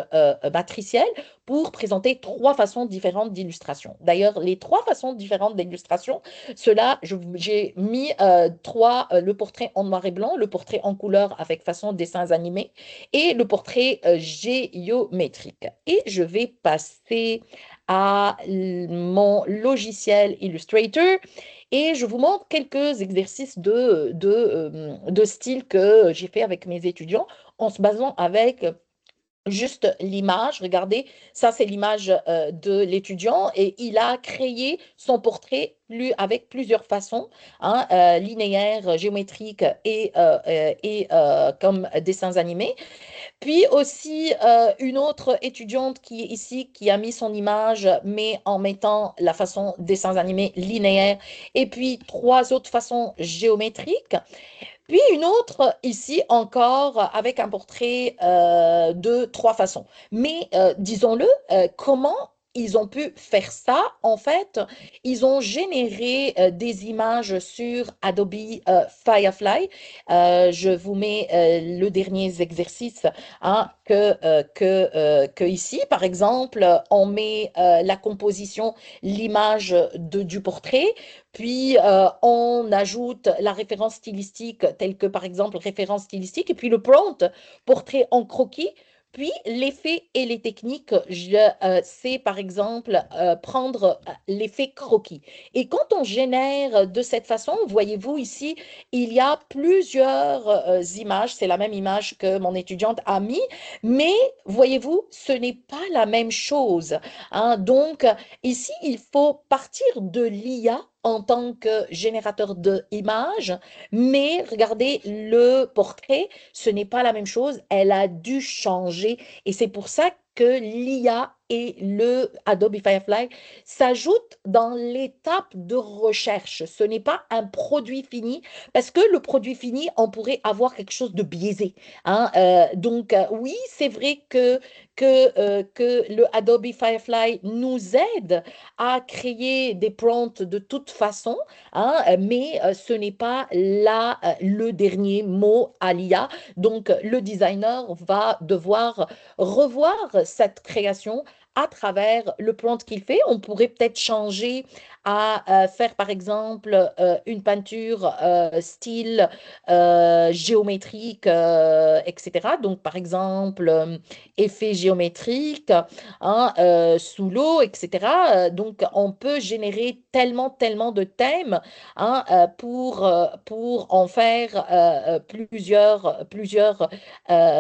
matricielle pour présenter trois façons différentes d'illustration. D'ailleurs, les trois façons différentes d'illustration, j'ai mis le portrait en noir et blanc, le portrait en couleur avec façon dessins animés et le portrait géométrique. Et je vais passer à mon logiciel Illustrator et je vous montre quelques exercices de style que j'ai fait avec mes étudiants en se basant avec juste l'image. Regardez, ça c'est l'image de l'étudiant et il a créé son portrait avec plusieurs façons, hein, linéaire, géométrique et comme dessins animés. Puis aussi une autre étudiante qui est ici, qui a mis son image, mais en mettant la façon dessins animés linéaire, et puis trois autres façons géométriques. Puis une autre ici encore avec un portrait de trois façons. Mais disons-le, comment ils ont pu faire ça? En fait, ils ont généré des images sur Adobe Firefly. Je vous mets le dernier exercice, hein, que ici, par exemple, on met la composition, l'image du portrait. Puis, on ajoute la référence stylistique, telle que par exemple référence stylistique, et puis le prompt, portrait en croquis. Puis, l'effet et les techniques, c'est par exemple prendre l'effet croquis. Et quand on génère de cette façon, voyez-vous ici, il y a plusieurs images. C'est la même image que mon étudiante a mis, mais voyez-vous, ce n'est pas la même chose. Hein. Donc, ici, il faut partir de l'IA en tant que générateur d'images, mais regardez le portrait, ce n'est pas la même chose, elle a dû changer et c'est pour ça que l'IA et le Adobe Firefly s'ajoutent dans l'étape de recherche. Ce n'est pas un produit fini parce que le produit fini, on pourrait avoir quelque chose de biaisé. Hein. Donc, oui, c'est vrai que le Adobe Firefly nous aide à créer des prompts de toute façon, hein, mais ce n'est pas le dernier mot à l'IA. Donc, le designer va devoir revoir cette création à travers le prompt qu'il fait. On pourrait peut-être changer à faire, par exemple, une peinture style géométrique, etc. Donc, par exemple, effet géométrique, hein, sous l'eau, etc. Donc, on peut générer tellement de thèmes, hein, pour en faire plusieurs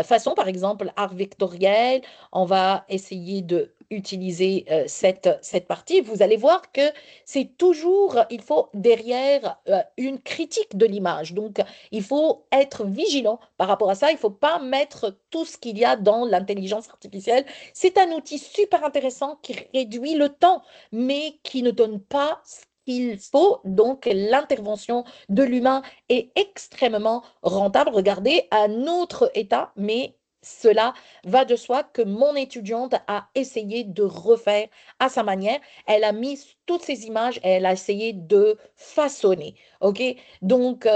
façons. Par exemple, art vectoriel, on va essayer de utiliser cette partie. Vous allez voir que c'est toujours, il faut derrière une critique de l'image. Donc, il faut être vigilant par rapport à ça. Il ne faut pas mettre tout ce qu'il y a dans l'intelligence artificielle. C'est un outil super intéressant qui réduit le temps, mais qui ne donne pas ce qu'il faut. Donc, l'intervention de l'humain est extrêmement rentable. Regardez, un autre état, mais cela va de soi que mon étudiante a essayé de refaire à sa manière. Elle a mis toutes ces images et elle a essayé de façonner. OK? Donc,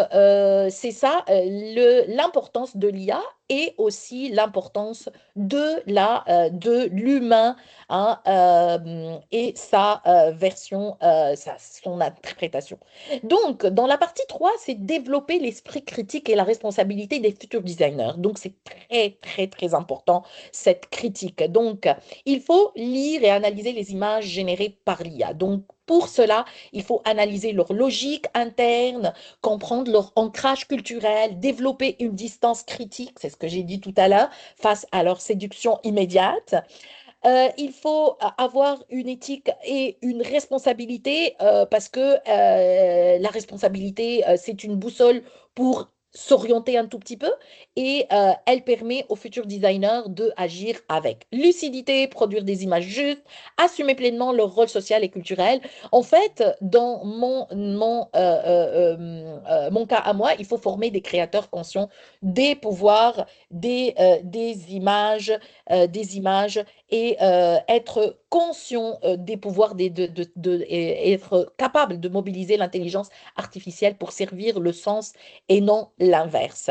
c'est ça l'importance de l'IA et aussi l'importance de l'humain, hein, et sa version, son interprétation. Donc, dans la partie 3, c'est développer l'esprit critique et la responsabilité des futurs designers. Donc, c'est très important, cette critique. Donc, il faut lire et analyser les images générées par l'IA. Donc, pour cela, il faut analyser leur logique interne, comprendre leur ancrage culturel, développer une distance critique, c'est ce que j'ai dit tout à l'heure, face à leur séduction immédiate. Il faut avoir une éthique et une responsabilité parce que la responsabilité, c'est une boussole pour s'orienter un tout petit peu et elle permet aux futurs designers de agir avec lucidité, produire des images justes, assumer pleinement leur rôle social et culturel. En fait, dans mon cas à moi, il faut former des créateurs conscients des pouvoirs, des images et être conscient des pouvoirs et être capable de mobiliser l'intelligence artificielle pour servir le sens et non l'inverse.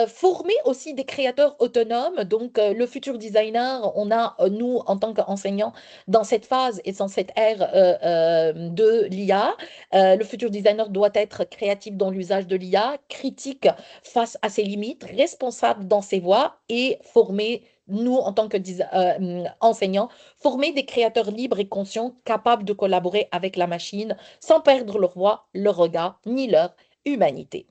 Former aussi des créateurs autonomes. Donc, le futur designer, on a, nous, en tant qu'enseignants, dans cette phase et dans cette ère de l'IA, le futur designer doit être créatif dans l'usage de l'IA, critique face à ses limites, responsable dans ses voies et former nous, en tant qu'enseignants, former des créateurs libres et conscients capables de collaborer avec la machine sans perdre leur voix, leur regard, ni leur humanité.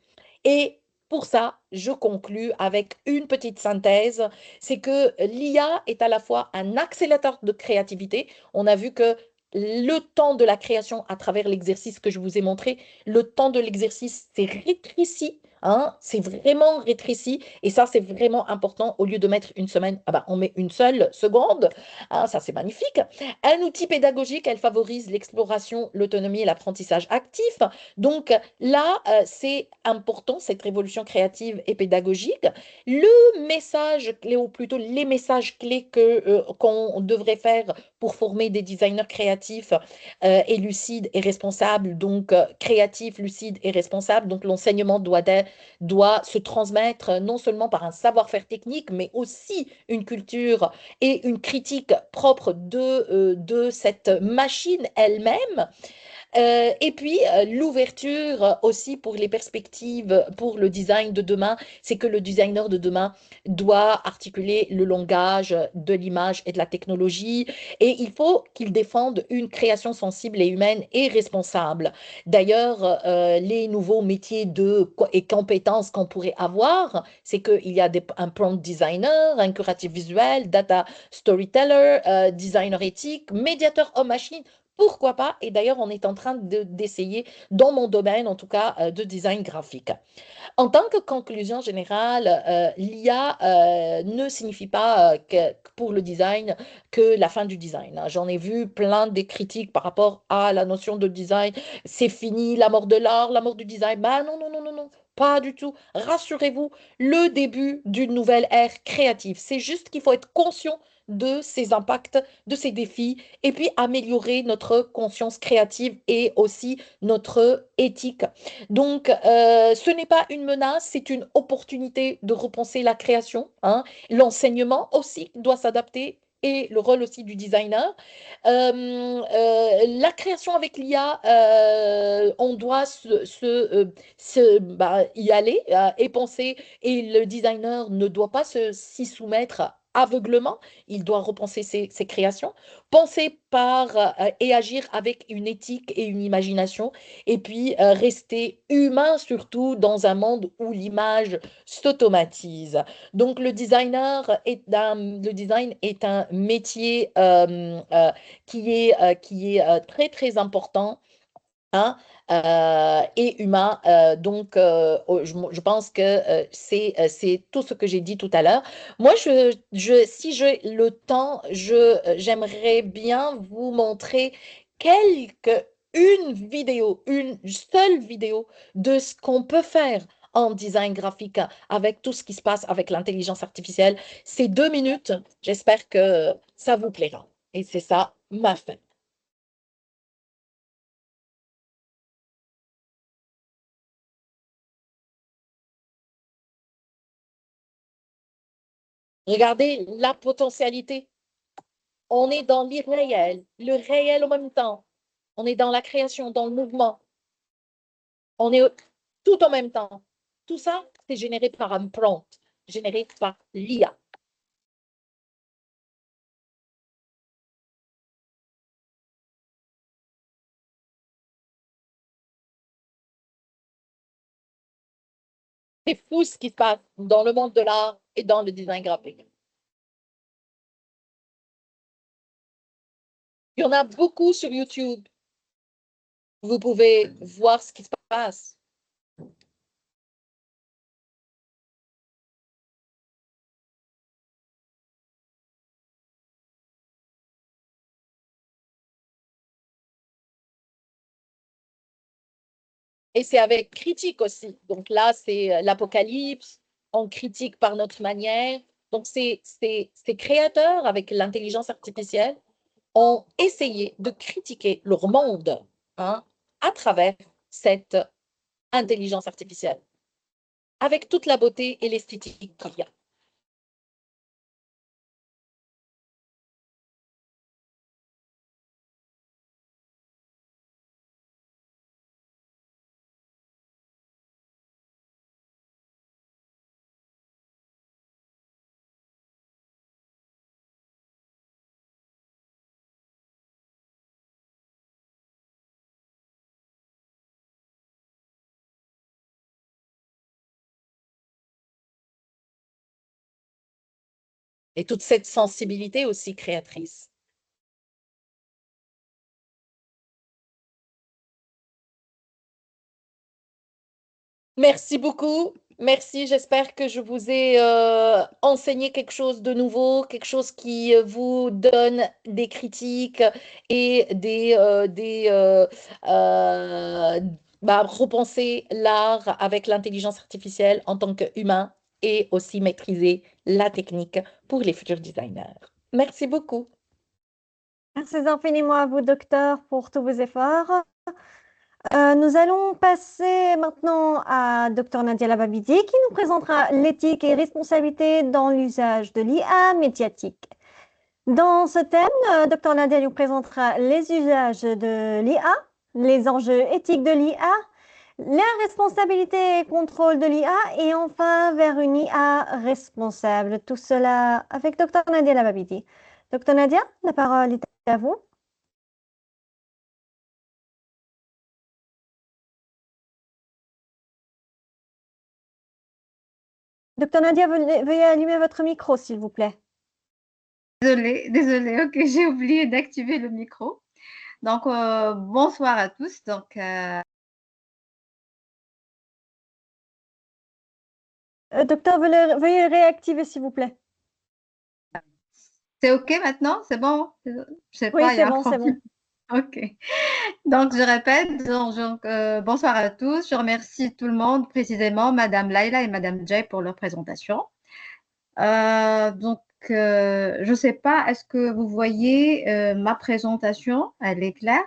Et pour ça, je conclus avec une petite synthèse, c'est que l'IA est à la fois un accélérateur de créativité. On a vu que le temps de la création à travers l'exercice que je vous ai montré, le temps de l'exercice s'est rétréci. Hein, c'est vraiment rétréci et ça c'est vraiment important. Au lieu de mettre une semaine, ah ben, on met une seule seconde. Hein, ça c'est magnifique. Un outil pédagogique, elle favorise l'exploration, l'autonomie et l'apprentissage actif. Donc là, c'est important, cette révolution créative et pédagogique. Le message clé, ou plutôt les messages clés qu'on devrait faire pour former des designers créatifs et lucides et responsables, donc créatifs, lucides et responsables. Donc l'enseignement doit se transmettre non seulement par un savoir-faire technique, mais aussi une culture et une critique propre de cette machine elle-même. Et puis, l'ouverture aussi pour les perspectives, pour le design de demain, c'est que le designer de demain doit articuler le langage de l'image et de la technologie, et il faut qu'il défende une création sensible et humaine et responsable. D'ailleurs, les nouveaux métiers et compétences qu'on pourrait avoir, c'est qu'il y a un prompt designer, un curatif visuel, data storyteller, designer éthique, médiateur homme-machine. Pourquoi pas? Et d'ailleurs, on est en train d'essayer, dans mon domaine en tout cas, de design graphique. En tant que conclusion générale, l'IA ne signifie pas pour le design que la fin du design. Hein. J'en ai vu plein des critiques par rapport à la notion de design. C'est fini, la mort de l'art, la mort du design. Bah non, non, non, non, non. Pas du tout. Rassurez-vous, le début d'une nouvelle ère créative. C'est juste qu'il faut être conscient de ces impacts, de ces défis, et puis améliorer notre conscience créative et aussi notre éthique. Donc, ce n'est pas une menace, c'est une opportunité de repenser la création. Hein. L'enseignement aussi doit s'adapter et le rôle aussi du designer. La création avec l'IA, on doit y aller et penser, et le designer ne doit pas s'y soumettre aveuglement, il doit repenser ses créations, penser et agir avec une éthique et une imagination, et puis rester humain surtout dans un monde où l'image s'automatise. Donc le design est un métier qui est très très important, hein, et humain. Je pense que c'est tout ce que j'ai dit tout à l'heure. Moi, si j'ai le temps, j'aimerais bien vous montrer une seule vidéo de ce qu'on peut faire en design graphique avec tout ce qui se passe avec l'intelligence artificielle. C'est 2 minutes. J'espère que ça vous plaira. Et c'est ça ma fin. Regardez la potentialité. On est dans l'irréel, le réel en même temps. On est dans la création, dans le mouvement. On est tout en même temps. Tout ça, c'est généré par un prompt, généré par l'IA. C'est fou ce qui se passe dans le monde de l'art et dans le design graphique. Il y en a beaucoup sur YouTube. Vous pouvez voir ce qui se passe. Et c'est avec critique aussi. Donc là, c'est l'apocalypse, on critique par notre manière. Donc ces créateurs avec l'intelligence artificielle ont essayé de critiquer leur monde, hein, à travers cette intelligence artificielle, avec toute la beauté et l'esthétique qu'il y a. Et toute cette sensibilité aussi créatrice. Merci beaucoup. Merci. J'espère que je vous ai enseigné quelque chose de nouveau, quelque chose qui vous donne des critiques et repenser l'art avec l'intelligence artificielle en tant qu'humain et aussi maîtriser la technique pour les futurs designers. Merci beaucoup. Merci infiniment à vous, docteur, pour tous vos efforts. Nous allons passer maintenant à Dr Nadia Lababidi qui nous présentera l'éthique et responsabilité dans l'usage de l'IA médiatique. Dans ce thème, Dr Nadia nous présentera les usages de l'IA, les enjeux éthiques de l'IA, la responsabilité et contrôle de l'IA et enfin vers une IA responsable. Tout cela avec Dr Nadia Lababidi. Dr Nadia, la parole est à vous. Dr Nadia, veuillez allumer votre micro, s'il vous plaît. Désolée, ok, j'ai oublié d'activer le micro. Donc, bonsoir à tous. Donc, Docteur, veuillez réactiver, s'il vous plaît. c'est ok maintenant? C'est bon? Je sais Oui, pas, il y c'est a un bon, c'est problème. bon. Ok. Donc, je répète, bonsoir à tous. Je remercie tout le monde, précisément Madame Laila et Madame Jay pour leur présentation. Je ne sais pas, est-ce que vous voyez ma présentation? Elle est claire?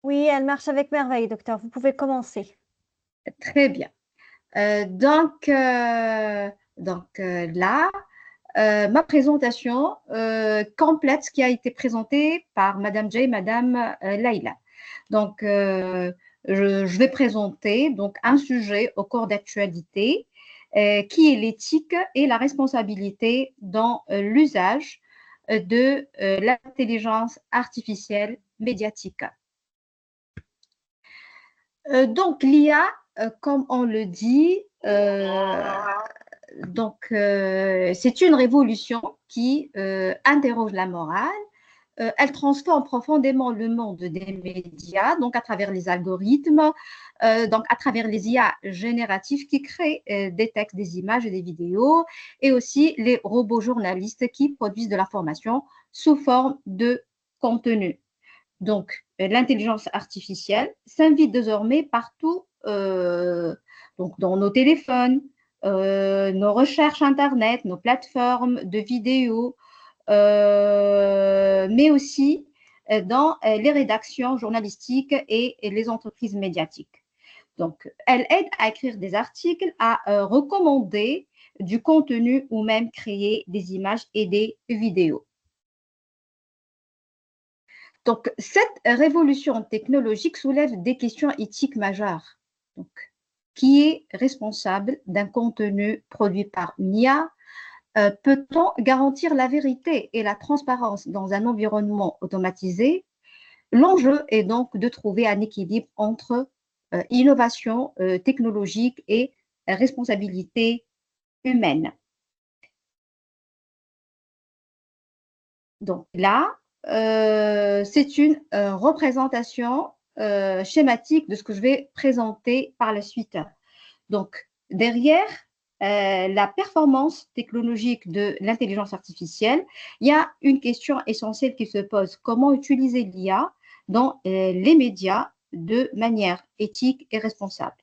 Oui, elle marche avec merveille, docteur. Vous pouvez commencer. Très bien. Là, ma présentation complète, ce qui a été présenté par Madame Jay et Madame Laila. Donc, je vais présenter donc, un sujet au cours d'actualité qui est l'éthique et la responsabilité dans l'usage de l'intelligence artificielle médiatique. Donc, l'IA, comme on le dit, c'est une révolution qui interroge la morale. Elle transforme profondément le monde des médias, donc à travers les algorithmes, donc à travers les IA génératifs qui créent des textes, des images et des vidéos, et aussi les robots journalistes qui produisent de l'information sous forme de contenu. Donc, l'intelligence artificielle s'invite désormais partout, donc dans nos téléphones, nos recherches Internet, nos plateformes de vidéos, mais aussi dans les rédactions journalistiques et les entreprises médiatiques. Donc, elle aide à écrire des articles, à recommander du contenu ou même créer des images et des vidéos. Donc, cette révolution technologique soulève des questions éthiques majeures. Donc, qui est responsable d'un contenu produit par une IA? Peut-on garantir la vérité et la transparence dans un environnement automatisé? L'enjeu est donc de trouver un équilibre entre innovation technologique et responsabilité humaine. Donc là, c'est une représentation schématique de ce que je vais présenter par la suite. Donc, derrière la performance technologique de l'intelligence artificielle, il y a une question essentielle qui se pose. Comment utiliser l'IA dans les médias de manière éthique et responsable?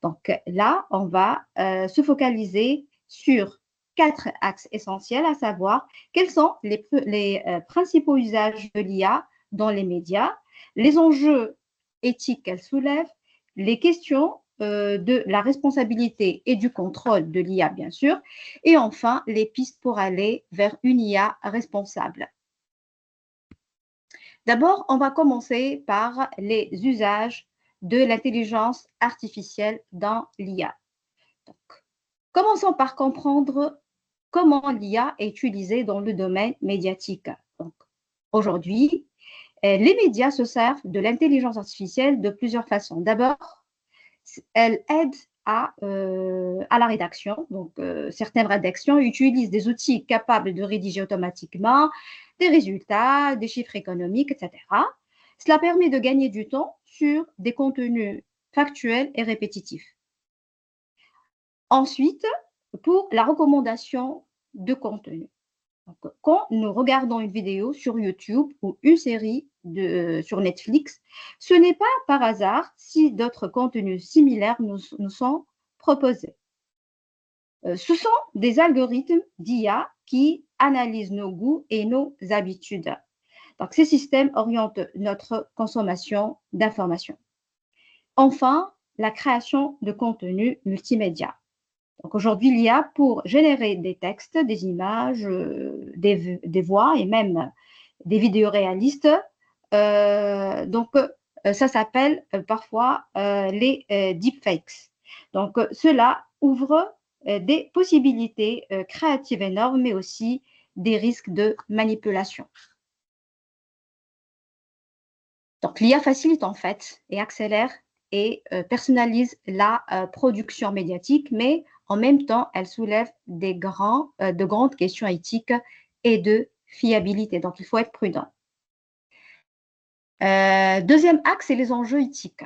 Donc là, on va se focaliser sur 4 axes essentiels, à savoir quels sont les principaux usages de l'IA dans les médias, les enjeux éthiques qu'elle soulève, les questions de la responsabilité et du contrôle de l'IA, bien sûr, et enfin, les pistes pour aller vers une IA responsable. D'abord, on va commencer par les usages de l'intelligence artificielle dans l'IA. Commençons par comprendre comment l'IA est utilisée dans le domaine médiatique. Aujourd'hui, les médias se servent de l'intelligence artificielle de plusieurs façons. D'abord, elle aide à la rédaction. Donc, certaines rédactions utilisent des outils capables de rédiger automatiquement des résultats, des chiffres économiques, etc. Cela permet de gagner du temps sur des contenus factuels et répétitifs. Ensuite, pour la recommandation de contenu. Donc, quand nous regardons une vidéo sur YouTube ou une série sur Netflix, ce n'est pas par hasard si d'autres contenus similaires nous sont proposés. Ce sont des algorithmes d'IA qui analysent nos goûts et nos habitudes. Donc, ces systèmes orientent notre consommation d'informations. Enfin, la création de contenus multimédia. Donc aujourd'hui, l'IA pour générer des textes, des images, des voix et même des vidéos réalistes. Ça s'appelle parfois les deepfakes. Donc cela ouvre des possibilités créatives énormes, mais aussi des risques de manipulation. Donc l'IA facilite en fait et accélère et personnalise la production médiatique, mais en même temps, elle soulève de grandes questions éthiques et de fiabilité. Donc, il faut être prudent. Deuxième axe, c'est les enjeux éthiques.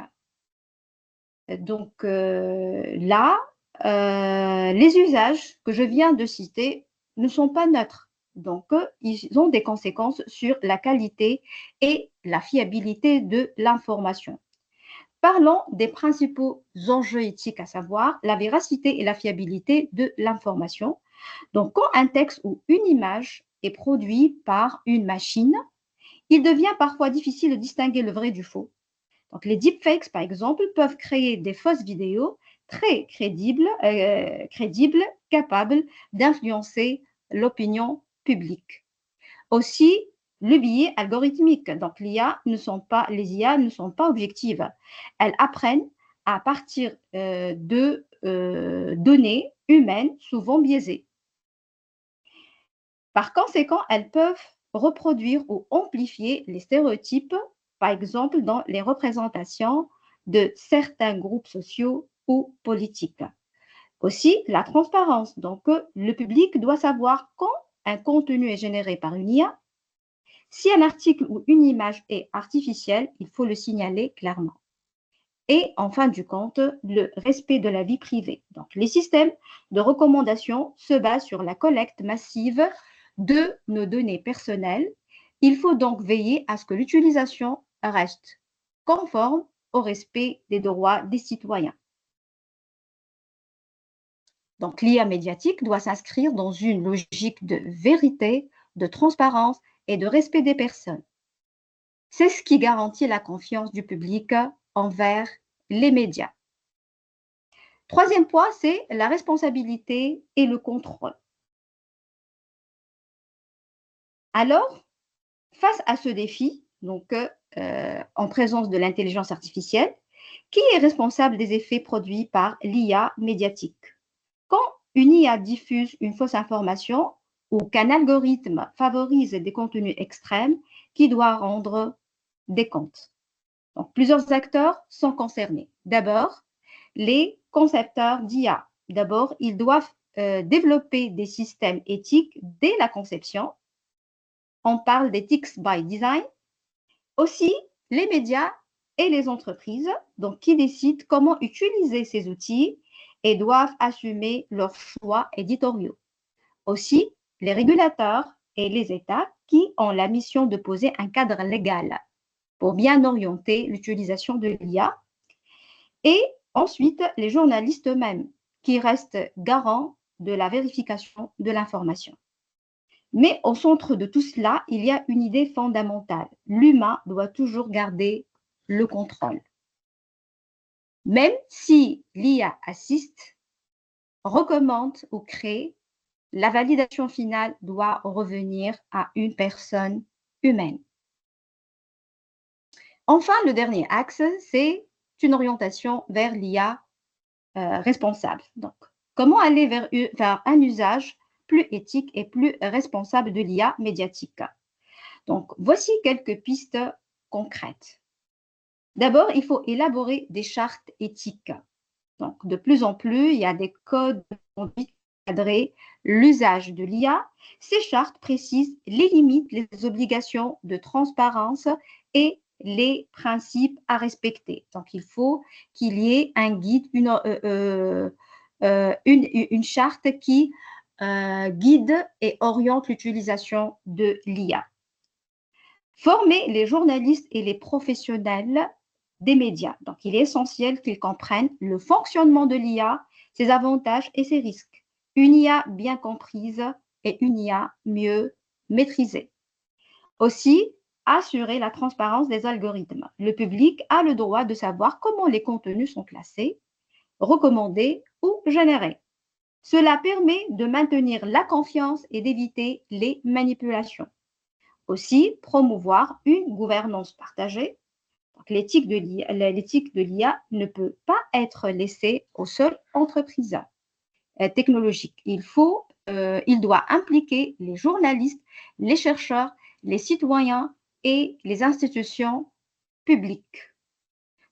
Donc là, les usages que je viens de citer ne sont pas neutres. Donc, ils ont des conséquences sur la qualité et la fiabilité de l'information. Parlons des principaux enjeux éthiques, à savoir la véracité et la fiabilité de l'information. Donc, quand un texte ou une image est produit par une machine, il devient parfois difficile de distinguer le vrai du faux. Donc, les deepfakes, par exemple, peuvent créer des fausses vidéos très crédibles, capables d'influencer l'opinion publique. Aussi, le biais algorithmique. Donc, les IA ne sont pas objectives. Elles apprennent à partir de données humaines souvent biaisées. Par conséquent, elles peuvent reproduire ou amplifier les stéréotypes, par exemple dans les représentations de certains groupes sociaux ou politiques. Aussi, la transparence. Donc, le public doit savoir quand un contenu est généré par une IA. Si un article ou une image est artificielle, il faut le signaler clairement. Et en fin du compte, le respect de la vie privée. Donc, les systèmes de recommandation se basent sur la collecte massive de nos données personnelles. Il faut donc veiller à ce que l'utilisation reste conforme au respect des droits des citoyens. Donc, l'IA médiatique doit s'inscrire dans une logique de vérité, de transparence et de respect des personnes. C'est ce qui garantit la confiance du public envers les médias. Troisième point, c'est la responsabilité et le contrôle. Alors, face à ce défi, donc en présence de l'intelligence artificielle, qui est responsable des effets produits par l'IA médiatique? Quand une IA diffuse une fausse information ou qu'un algorithme favorise des contenus extrêmes, qui doit rendre des comptes? Donc, plusieurs acteurs sont concernés. D'abord, les concepteurs d'IA. D'abord, ils doivent développer des systèmes éthiques dès la conception. On parle d'ethics by design. Aussi, les médias et les entreprises, donc qui décident comment utiliser ces outils et doivent assumer leurs choix éditoriaux. Aussi, les régulateurs et les États qui ont la mission de poser un cadre légal pour bien orienter l'utilisation de l'IA. Et ensuite, les journalistes eux-mêmes qui restent garants de la vérification de l'information. Mais au centre de tout cela, il y a une idée fondamentale. L'humain doit toujours garder le contrôle. Même si l'IA assiste, recommande ou crée, la validation finale doit revenir à une personne humaine. Enfin, le dernier axe, c'est une orientation vers l'IA responsable. Donc, comment aller vers un usage plus éthique et plus responsable de l'IA médiatique? Donc, voici quelques pistes concrètes. D'abord, il faut élaborer des chartes éthiques. Donc, de plus en plus, il y a des codes de conduite pour cadrer l'usage de l'IA. Ces chartes précisent les limites, les obligations de transparence et les principes à respecter. Donc, il faut qu'il y ait un guide, une charte qui guide et oriente l'utilisation de l'IA. Former les journalistes et les professionnels des médias. Donc, il est essentiel qu'ils comprennent le fonctionnement de l'IA, ses avantages et ses risques. Une IA bien comprise et une IA mieux maîtrisée. Aussi, assurer la transparence des algorithmes. Le public a le droit de savoir comment les contenus sont classés, recommandés ou générés. Cela permet de maintenir la confiance et d'éviter les manipulations. Aussi, promouvoir une gouvernance partagée. L'éthique de l'IA ne peut pas être laissée aux seules entreprises technologiques. Il doit impliquer les journalistes, les chercheurs, les citoyens et les institutions publiques.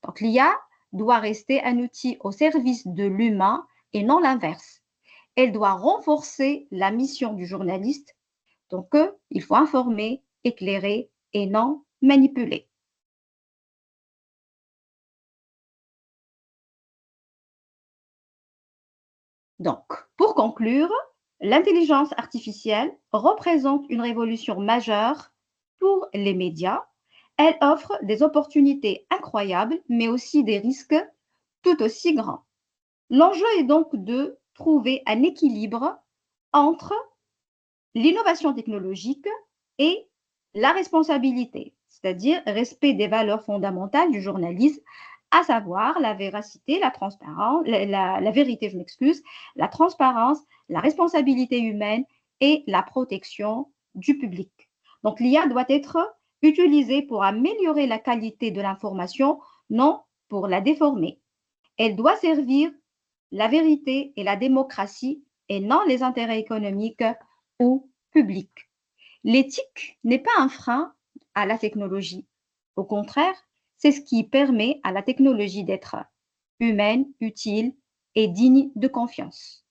Donc, l'IA doit rester un outil au service de l'humain et non l'inverse. Elle doit renforcer la mission du journaliste. Donc, il faut informer, éclairer et non manipuler. Donc, pour conclure, l'intelligence artificielle représente une révolution majeure pour les médias. Elle offre des opportunités incroyables, mais aussi des risques tout aussi grands. L'enjeu est donc de trouver un équilibre entre l'innovation technologique et la responsabilité, c'est-à-dire respect des valeurs fondamentales du journalisme, à savoir la véracité, la transparence, la vérité, la transparence, la responsabilité humaine et la protection du public. Donc, l'IA doit être utilisée pour améliorer la qualité de l'information, non pour la déformer. Elle doit servir la vérité et la démocratie et non les intérêts économiques ou publics. L'éthique n'est pas un frein à la technologie. Au contraire, c'est ce qui permet à la technologie d'être humaine, utile et digne de confiance.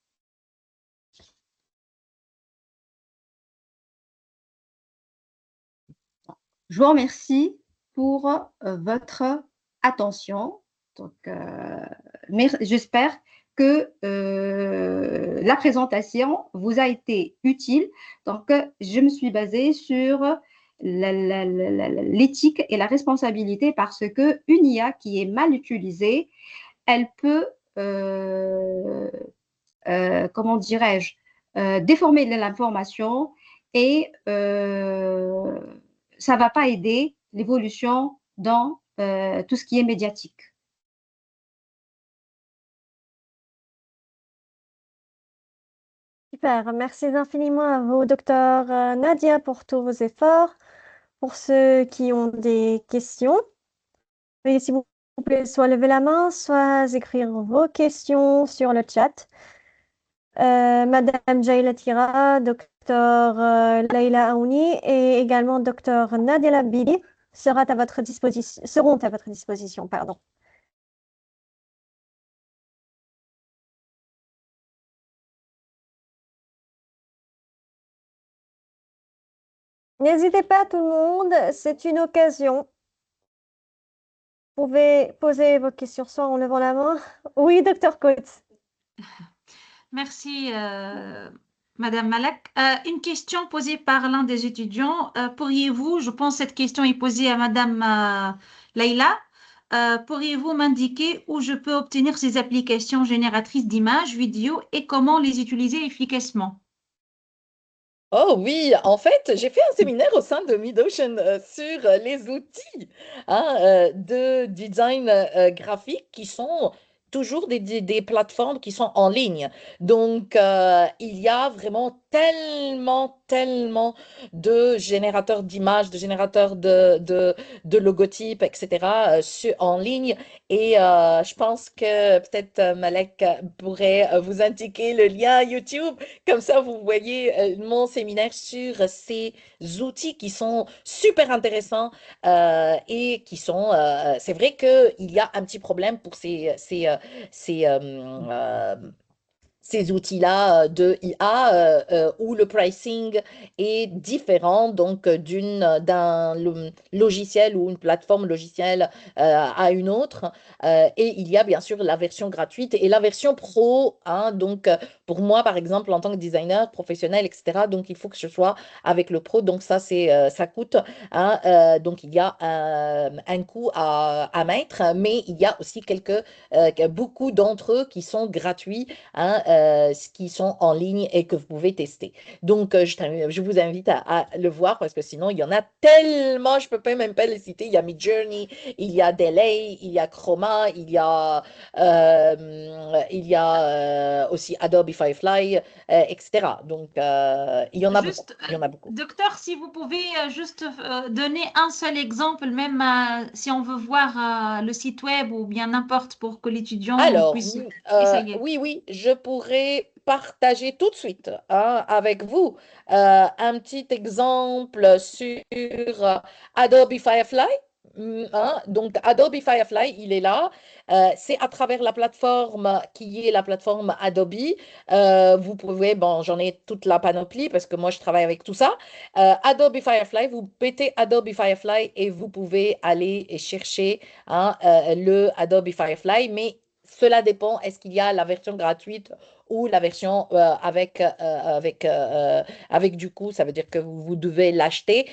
Je vous remercie pour votre attention. Donc, j'espère que la présentation vous a été utile. Donc, je me suis basée sur l'éthique et la responsabilité parce que une IA qui est mal utilisée, elle peut, comment dirais-je, déformer l'information et ça ne va pas aider l'évolution dans tout ce qui est médiatique. Super, merci infiniment à vous, docteur Nadia, pour tous vos efforts. Pour ceux qui ont des questions, veuillez s'il vous plaît soit lever la main, soit écrire vos questions sur le chat. Madame Jaila Tira, docteur Leila Aouni et également docteur Nadia Labidi seront à votre disposition, pardon. N'hésitez pas tout le monde, c'est une occasion. Vous pouvez poser vos questions soit en levant la main. Oui, docteur Coates. Merci, Madame Malak. Une question posée par l'un des étudiants. Pourriez-vous, je pense que cette question est posée à Madame Leila, pourriez-vous m'indiquer où je peux obtenir ces applications génératrices d'images, vidéos et comment les utiliser efficacement? Oh oui, en fait, j'ai fait un séminaire au sein de MidOcean sur les outils de design graphique qui sont toujours des plateformes qui sont en ligne. Donc, il y a vraiment tellement de générateurs d'images, de générateurs de logotypes, etc. En ligne. Et je pense que peut-être Malek pourrait vous indiquer le lien YouTube. Comme ça, vous voyez mon séminaire sur ces outils qui sont super intéressants et qui sont... c'est vrai qu'il y a un petit problème pour ces, ces outils-là de IA où le pricing est différent donc d'un logiciel ou une plateforme logicielle à une autre. Et il y a bien sûr la version gratuite et la version pro. Hein, donc pour moi, par exemple, en tant que designer professionnel, etc., donc il faut que je sois avec le pro. Donc ça, ça coûte. Hein, donc il y a un coût à mettre, mais il y a aussi beaucoup d'entre eux qui sont gratuits. Hein, qui sont en ligne et que vous pouvez tester. Donc, je vous invite à le voir parce que sinon, il y en a tellement, je ne peux pas même pas les citer. Il y a Midjourney, il y a Delay, il y a Chroma, il y a aussi Adobe Firefly, etc. Donc, il y en a beaucoup. Juste, Il y en a beaucoup. docteur, si vous pouvez juste donner un seul exemple, même si on veut voir le site web ou bien n'importe pour que l'étudiant Alors, puisse essayer. oui, je pourrais partager tout de suite hein, avec vous un petit exemple sur Adobe Firefly. Hein. Donc, Adobe Firefly, il est là. C'est à travers la plateforme qui est la plateforme Adobe. Vous pouvez, bon, j'en ai toute la panoplie parce que moi, je travaille avec tout ça. Adobe Firefly, vous pétez Adobe Firefly et vous pouvez aller et chercher hein, le Adobe Firefly, mais cela dépend, est-ce qu'il y a la version gratuite ou la version avec du coût, ça veut dire que vous devez l'acheter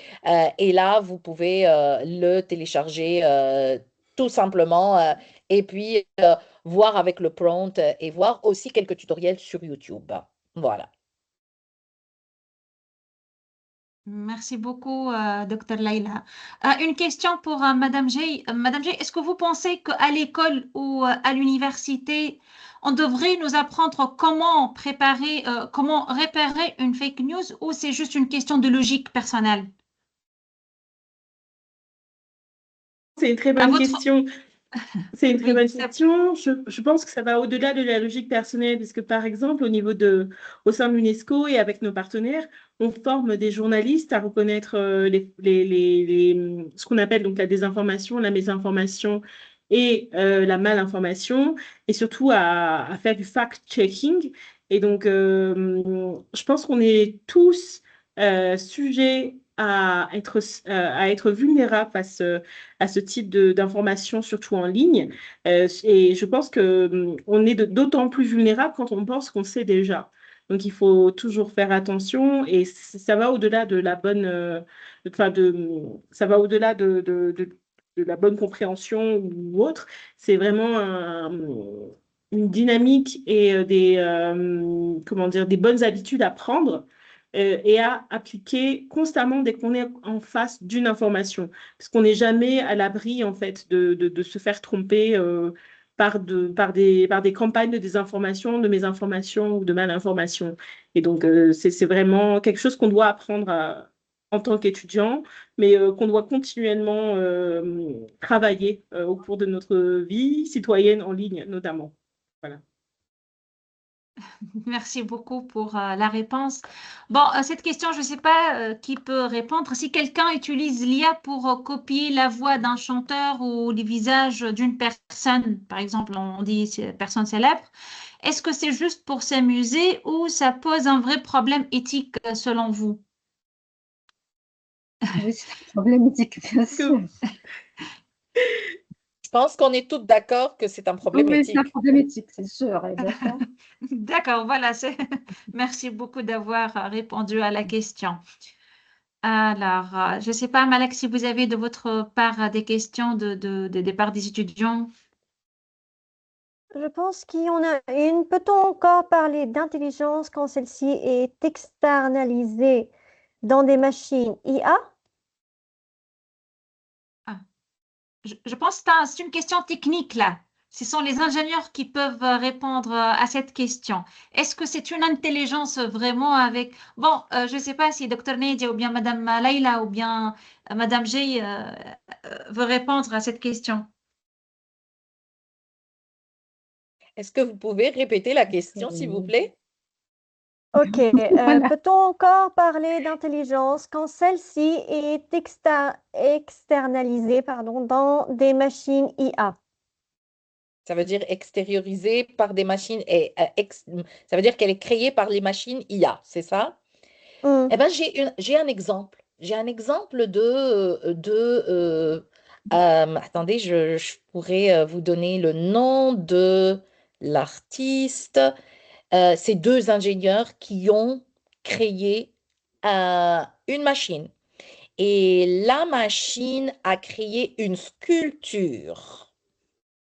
et là, vous pouvez le télécharger tout simplement et puis voir avec le prompt et voir aussi quelques tutoriels sur YouTube. Voilà. Merci beaucoup, Dr. Laila. Une question pour Madame J. Madame J, est-ce que vous pensez qu'à l'école ou à l'université, on devrait nous apprendre comment préparer, comment repérer une fake news ou c'est juste une question de logique personnelle? C'est une très À bonne votre... question. C'est une très Oui, bonne question. Je pense que ça va au-delà de la logique personnelle, parce que par exemple, au sein de l'UNESCO et avec nos partenaires, on forme des journalistes à reconnaître ce qu'on appelle donc la désinformation, la mésinformation et la malinformation, et surtout à faire du fact-checking. Et donc, je pense qu'on est tous sujets à être vulnérables face à ce type d'informations, surtout en ligne. Et je pense que on est d'autant plus vulnérable quand on pense qu'on sait déjà. Donc, il faut toujours faire attention et ça va au-delà de la bonne, enfin ça va au-delà de la bonne compréhension ou autre. C'est vraiment une dynamique et comment dire, des bonnes habitudes à prendre et à appliquer constamment dès qu'on est en face d'une information parce qu'on n'est jamais à l'abri en fait de se faire tromper par des campagnes de désinformation, de mésinformation ou de malinformation. Et donc, c'est vraiment quelque chose qu'on doit apprendre en tant qu'étudiant, mais qu'on doit continuellement travailler au cours de notre vie citoyenne en ligne, notamment. Voilà. merci beaucoup pour la réponse. Bon, cette question, je ne sais pas qui peut répondre. Si quelqu'un utilise l'IA pour copier la voix d'un chanteur ou le visage d'une personne, par exemple, on dit personne célèbre, est-ce que c'est juste pour s'amuser ou ça pose un vrai problème éthique selon vous? Oui, c'est un problème éthique, bien sûr. Je pense qu'on est toutes d'accord que c'est un problème Oui, c'est un éthique. problème éthique, c'est sûr, et d'accord. D'accord, voilà. Merci beaucoup d'avoir répondu à la question. Alors, je ne sais pas, Malak, si vous avez de votre part des questions de part des étudiants. Je pense qu'il y en a une. Peut-on encore parler d'intelligence quand celle-ci est externalisée dans des machines IA? Ah, je pense que c'est une question technique là. Ce sont les ingénieurs qui peuvent répondre à cette question. Est-ce que c'est une intelligence vraiment avec... Bon, je ne sais pas si Dr Nadia ou bien Madame Laila ou bien Madame J veut répondre à cette question. Est-ce que vous pouvez répéter la question, s'il vous plaît? Ok. Voilà. Peut-on encore parler d'intelligence quand celle-ci est externalisée, pardon, dans des machines IA? Ça veut dire extériorisée par des machines et ça veut dire qu'elle est créée par les machines IA, c'est ça? Hmm. Eh ben, j'ai un exemple. J'ai un exemple attendez, je pourrais vous donner le nom de l'artiste. C'est deux ingénieurs qui ont créé une machine. Et la machine a créé une sculpture.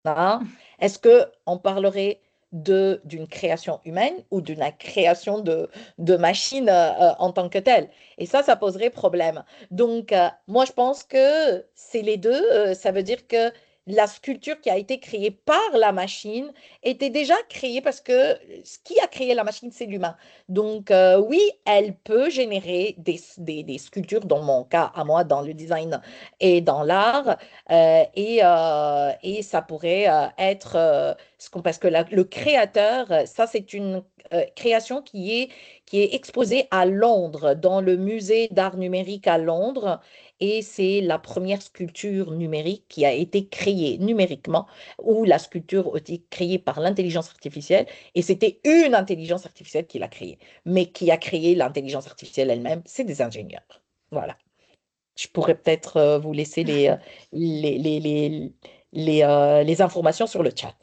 Hein? Est-ce qu'on parlerait d'une création humaine ou d'une création de machine en tant que telle? Et ça poserait problème. Donc, moi, je pense que c'est les deux. Ça veut dire que la sculpture qui a été créée par la machine était déjà créée parce que ce qui a créé la machine, c'est l'humain. Donc, oui, elle peut générer des sculptures, dans mon cas, à moi, dans le design et dans l'art. Et ça pourrait être, parce que le créateur, ça c'est une création qui est exposée à Londres, dans le musée d'art numérique à Londres, et c'est la première sculpture numérique qui a été créée numériquement, où la sculpture a été créée par l'intelligence artificielle, et c'était une intelligence artificielle qui l'a créée, mais qui a créé l'intelligence artificielle elle-même, c'est des ingénieurs. Voilà. Je pourrais peut-être vous laisser les, les, les, les informations sur le chat.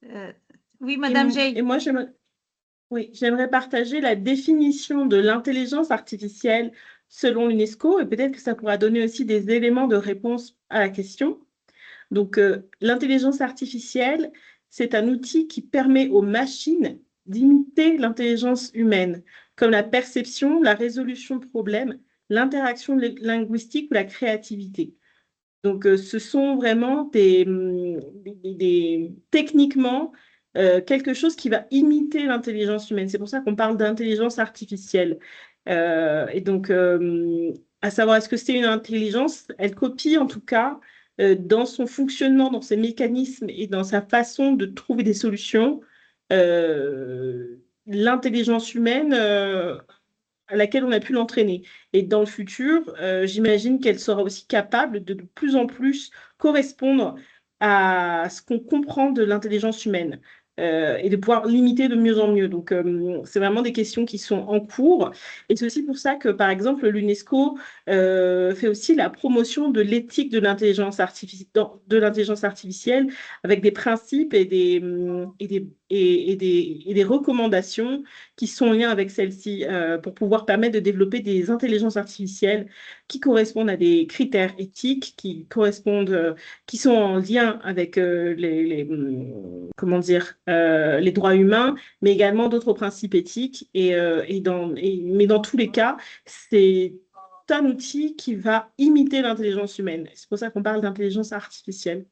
Euh, oui, Madame Et J. moi, j'aimerais partager la définition de l'intelligence artificielle selon l'UNESCO et peut-être que ça pourra donner aussi des éléments de réponse à la question. Donc, l'intelligence artificielle, c'est un outil qui permet aux machines d'imiter l'intelligence humaine, comme la perception, la résolution de problèmes, l'interaction linguistique ou la créativité. Donc, ce sont vraiment techniquement quelque chose qui va imiter l'intelligence humaine. C'est pour ça qu'on parle d'intelligence artificielle. Et donc, à savoir, est-ce que c'est une intelligence? Elle copie en tout cas dans son fonctionnement, dans ses mécanismes et dans sa façon de trouver des solutions, l'intelligence humaine à laquelle on a pu l'entraîner. Et dans le futur, j'imagine qu'elle sera aussi capable de plus en plus correspondre à ce qu'on comprend de l'intelligence humaine. Et de pouvoir l'imiter de mieux en mieux. Donc, c'est vraiment des questions qui sont en cours. Et c'est aussi pour ça que, par exemple, l'UNESCO fait aussi la promotion de l'éthique de l'intelligence artificielle avec des principes et des recommandations qui sont en lien avec celle-ci pour pouvoir permettre de développer des intelligences artificielles qui correspondent à des critères éthiques, qui sont en lien avec comment dire, les droits humains, mais également d'autres principes éthiques. Mais dans tous les cas, c'est un outil qui va imiter l'intelligence humaine. C'est pour ça qu'on parle d'intelligence artificielle.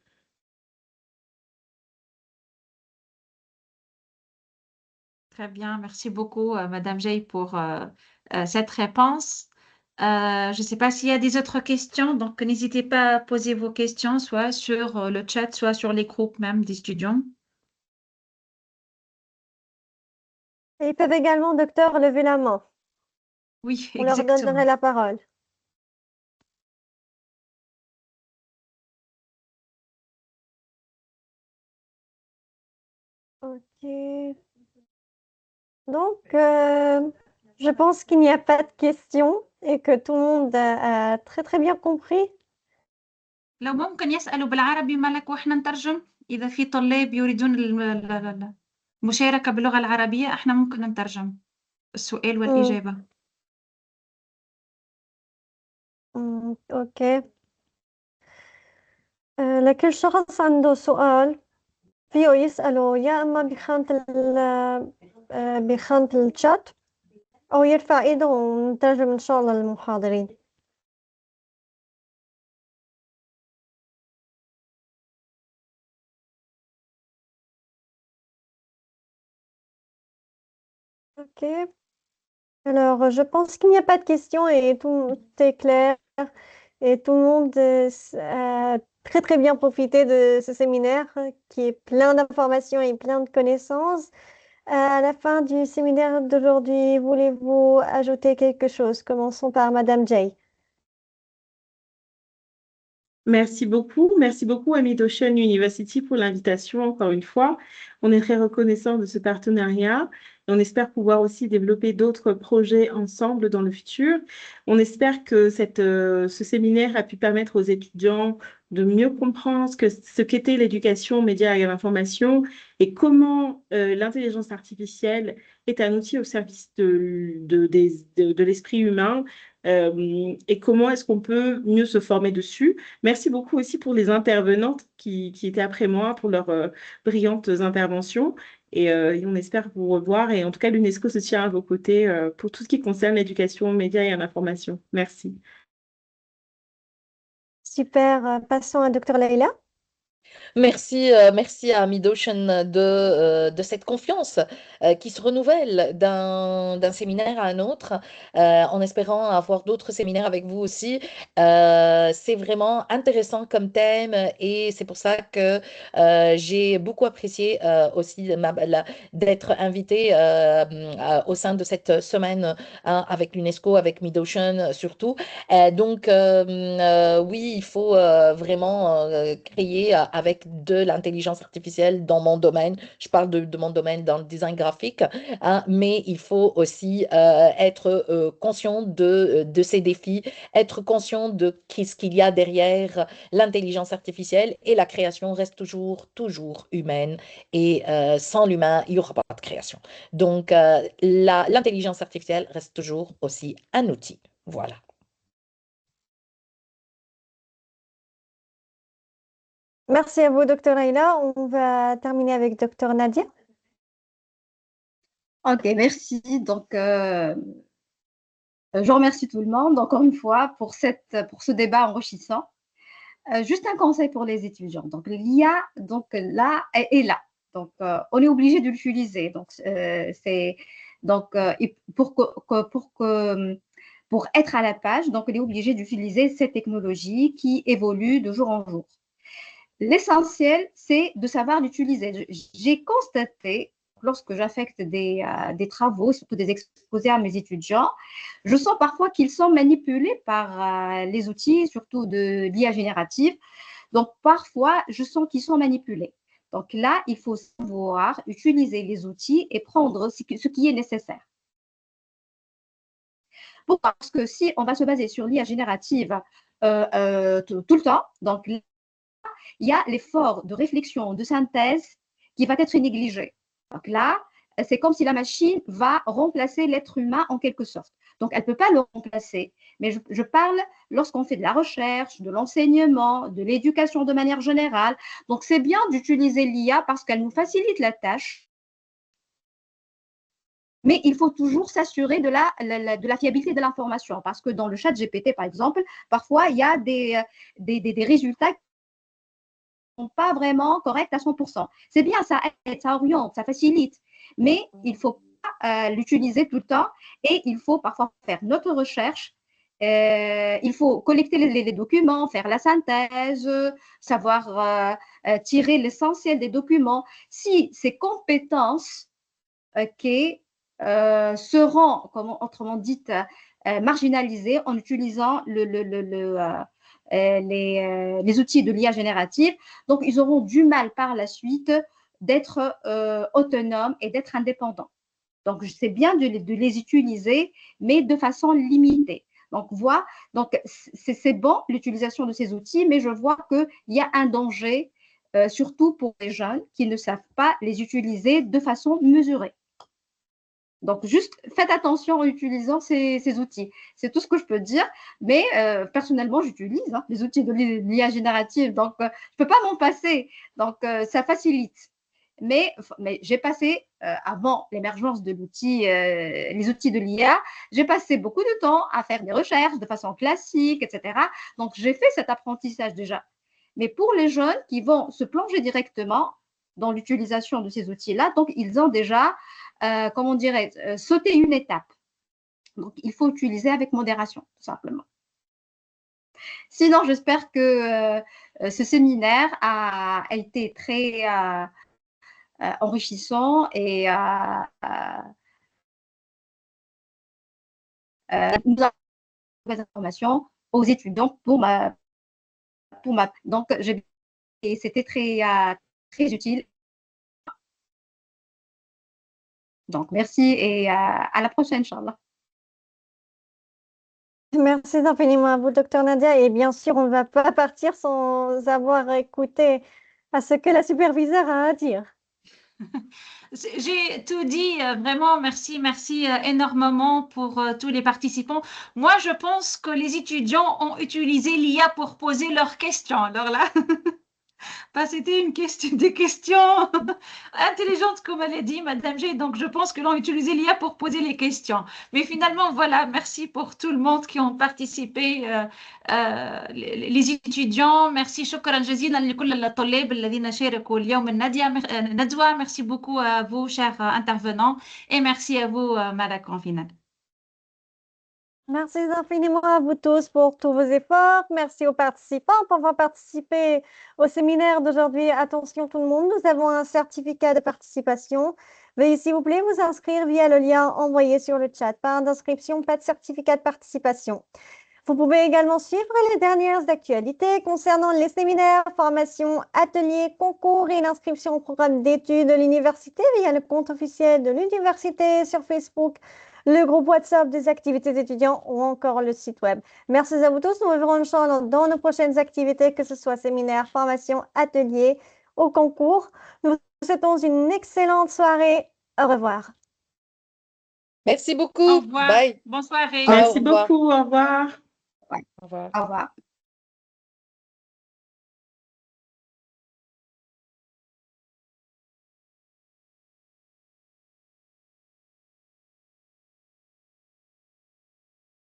Très bien, merci beaucoup, Madame Jay, pour cette réponse. Je ne sais pas s'il y a des autres questions, donc n'hésitez pas à poser vos questions, soit sur le chat, soit sur les groupes même d'étudiants. Et ils peuvent également, docteur, lever la main. Oui, On leur exactement. donnerait la parole. Ok. Donc, je pense qu'il n'y a pas de questions et que tout le monde a très très bien compris. لو ممكن يسألوا بالعربي ملك وإحنا نترجم، إذا في طلاب يريدون المشاركة باللغة العربية إحنا ممكن نترجم السؤال والإجابة. اوكي. لكل شخص عنده سؤال فيه يسأله يا إما بخانة الشات أو يرفع إيده ونترجم إن شاء الله للمحاضرين. Ok. Alors, je pense qu'il n'y a pas de questions et tout est clair et tout le monde a très très bien profité de ce séminaire qui est plein d'informations et plein de connaissances. À la fin du séminaire d'aujourd'hui, voulez-vous ajouter quelque chose? Commençons par Madame Jay. Merci beaucoup. Merci beaucoup à Mid-Ocean University pour l'invitation, encore une fois. On est très reconnaissant de ce partenariat et on espère pouvoir aussi développer d'autres projets ensemble dans le futur. On espère que ce séminaire a pu permettre aux étudiants de mieux comprendre ce qu'était l'éducation aux médias et à l'information et comment l'intelligence artificielle est un outil au service de l'esprit humain et comment est-ce qu'on peut mieux se former dessus. Merci beaucoup aussi pour les intervenantes qui étaient après moi pour leurs brillantes interventions. Et on espère vous revoir. Et en tout cas, l'UNESCO se tient à vos côtés pour tout ce qui concerne l'éducation aux médias et à l'information. Merci. Super. Passons à Dr. Leila. Merci, merci à Mid-Ocean de cette confiance qui se renouvelle d'un séminaire à un autre, en espérant avoir d'autres séminaires avec vous aussi. C'est vraiment intéressant comme thème et c'est pour ça que j'ai beaucoup apprécié aussi d'être invitée au sein de cette semaine avec l'UNESCO, avec Mid-Ocean surtout. Oui, il faut vraiment créer avec de l'intelligence artificielle dans mon domaine. Je parle de mon domaine dans le design graphique, hein, mais il faut aussi être conscient de ces défis, être conscient de ce qu'il y a derrière l'intelligence artificielle et la création reste toujours humaine et sans l'humain, il n'y aura pas de création. Donc, l'intelligence artificielle reste toujours aussi un outil. Voilà. Merci à vous, Dr. Leila. On va terminer avec Dr. Nadia. Ok, merci. Donc, je remercie tout le monde encore une fois pour ce débat enrichissant. Juste un conseil pour les étudiants. Donc, l'IA, donc là, est là. Donc, on est obligé de l'utiliser. Donc, pour être à la page, donc on est obligé d'utiliser cette technologie qui évolue de jour en jour. L'essentiel, c'est de savoir l'utiliser. J'ai constaté, lorsque j'affecte des travaux, surtout des exposés à mes étudiants, je sens parfois qu'ils sont manipulés par les outils, surtout de l'IA générative. Donc, parfois, je sens qu'ils sont manipulés. Donc là, il faut savoir utiliser les outils et prendre ce qui est nécessaire. Pourquoi? Parce que si on va se baser sur l'IA générative tout le temps, donc il y a l'effort de réflexion, de synthèse qui va être négligé. Donc là, c'est comme si la machine va remplacer l'être humain en quelque sorte. Donc, elle ne peut pas le remplacer. Mais je parle lorsqu'on fait de la recherche, de l'enseignement, de l'éducation de manière générale. Donc, c'est bien d'utiliser l'IA parce qu'elle nous facilite la tâche. Mais il faut toujours s'assurer de la fiabilité de l'information. Parce que dans le chat GPT, par exemple, parfois, il y a des résultats qui ne sont pas vraiment corrects à 100%. C'est bien, ça aide, ça oriente, ça facilite. Mais il faut l'utiliser tout le temps et il faut parfois faire notre recherche. Il faut collecter les documents, faire la synthèse, savoir tirer l'essentiel des documents. Si ces compétences seront, autrement dit, marginalisées en utilisant les outils de l'IA générative, donc ils auront du mal par la suite d'être autonomes et d'être indépendants. Donc, c'est bien de les utiliser, mais de façon limitée. Donc, c'est bon l'utilisation de ces outils, mais je vois qu'il y a un danger, surtout pour les jeunes qui ne savent pas les utiliser de façon mesurée. Donc, juste faites attention en utilisant ces outils. C'est tout ce que je peux dire, mais personnellement, j'utilise les outils de l'IA générative, donc je ne peux pas m'en passer. Donc, ça facilite. Mais j'ai passé, avant l'émergence de les outils de l'IA, j'ai passé beaucoup de temps à faire des recherches de façon classique, etc. Donc, j'ai fait cet apprentissage déjà. Mais pour les jeunes qui vont se plonger directement dans l'utilisation de ces outils-là, donc ils ont déjà, comment dirais, sauté une étape. Donc, il faut utiliser avec modération, tout simplement. Sinon, j'espère que ce séminaire a été très enrichissant et nous avons des informations aux étudiants donc c'était très utile. Donc merci et à la prochaine, Inch'Allah. Merci infiniment à vous, docteur Nadia. Et bien sûr, on ne va pas partir sans avoir écouté à ce que la superviseure a à dire. J'ai tout dit, vraiment, merci énormément pour tous les participants. Moi, je pense que les étudiants ont utilisé l'IA pour poser leurs questions. Alors là, c'était des questions intelligentes, comme elle a dit, Madame G. Donc, je pense que l'on a utilisé l'IA pour poser les questions. Mais finalement, voilà, merci pour tout le monde qui ont participé, les étudiants. Merci, شكرا جزيلا لكل الطلاب الذين شاركوا اليوم الندوة. Merci beaucoup à vous, chers intervenants, et merci à vous, Malak, en finale. Merci infiniment à vous tous pour tous vos efforts. Merci aux participants pour avoir participé au séminaire d'aujourd'hui. Attention tout le monde, nous avons un certificat de participation. Veuillez s'il vous plaît vous inscrire via le lien envoyé sur le chat. Pas d'inscription, pas de certificat de participation. Vous pouvez également suivre les dernières actualités concernant les séminaires, formations, ateliers, concours et l'inscription au programme d'études de l'université via le compte officiel de l'université sur Facebook, le groupe WhatsApp des activités étudiants ou encore le site web. Merci à vous tous. Nous vous verrons dans nos prochaines activités, que ce soit séminaires, formations, ateliers ou concours. Nous vous souhaitons une excellente soirée. Au revoir. Merci beaucoup. Au revoir. Bye. Bonne soirée. Merci Au revoir. beaucoup. Au revoir. Au revoir. Au revoir.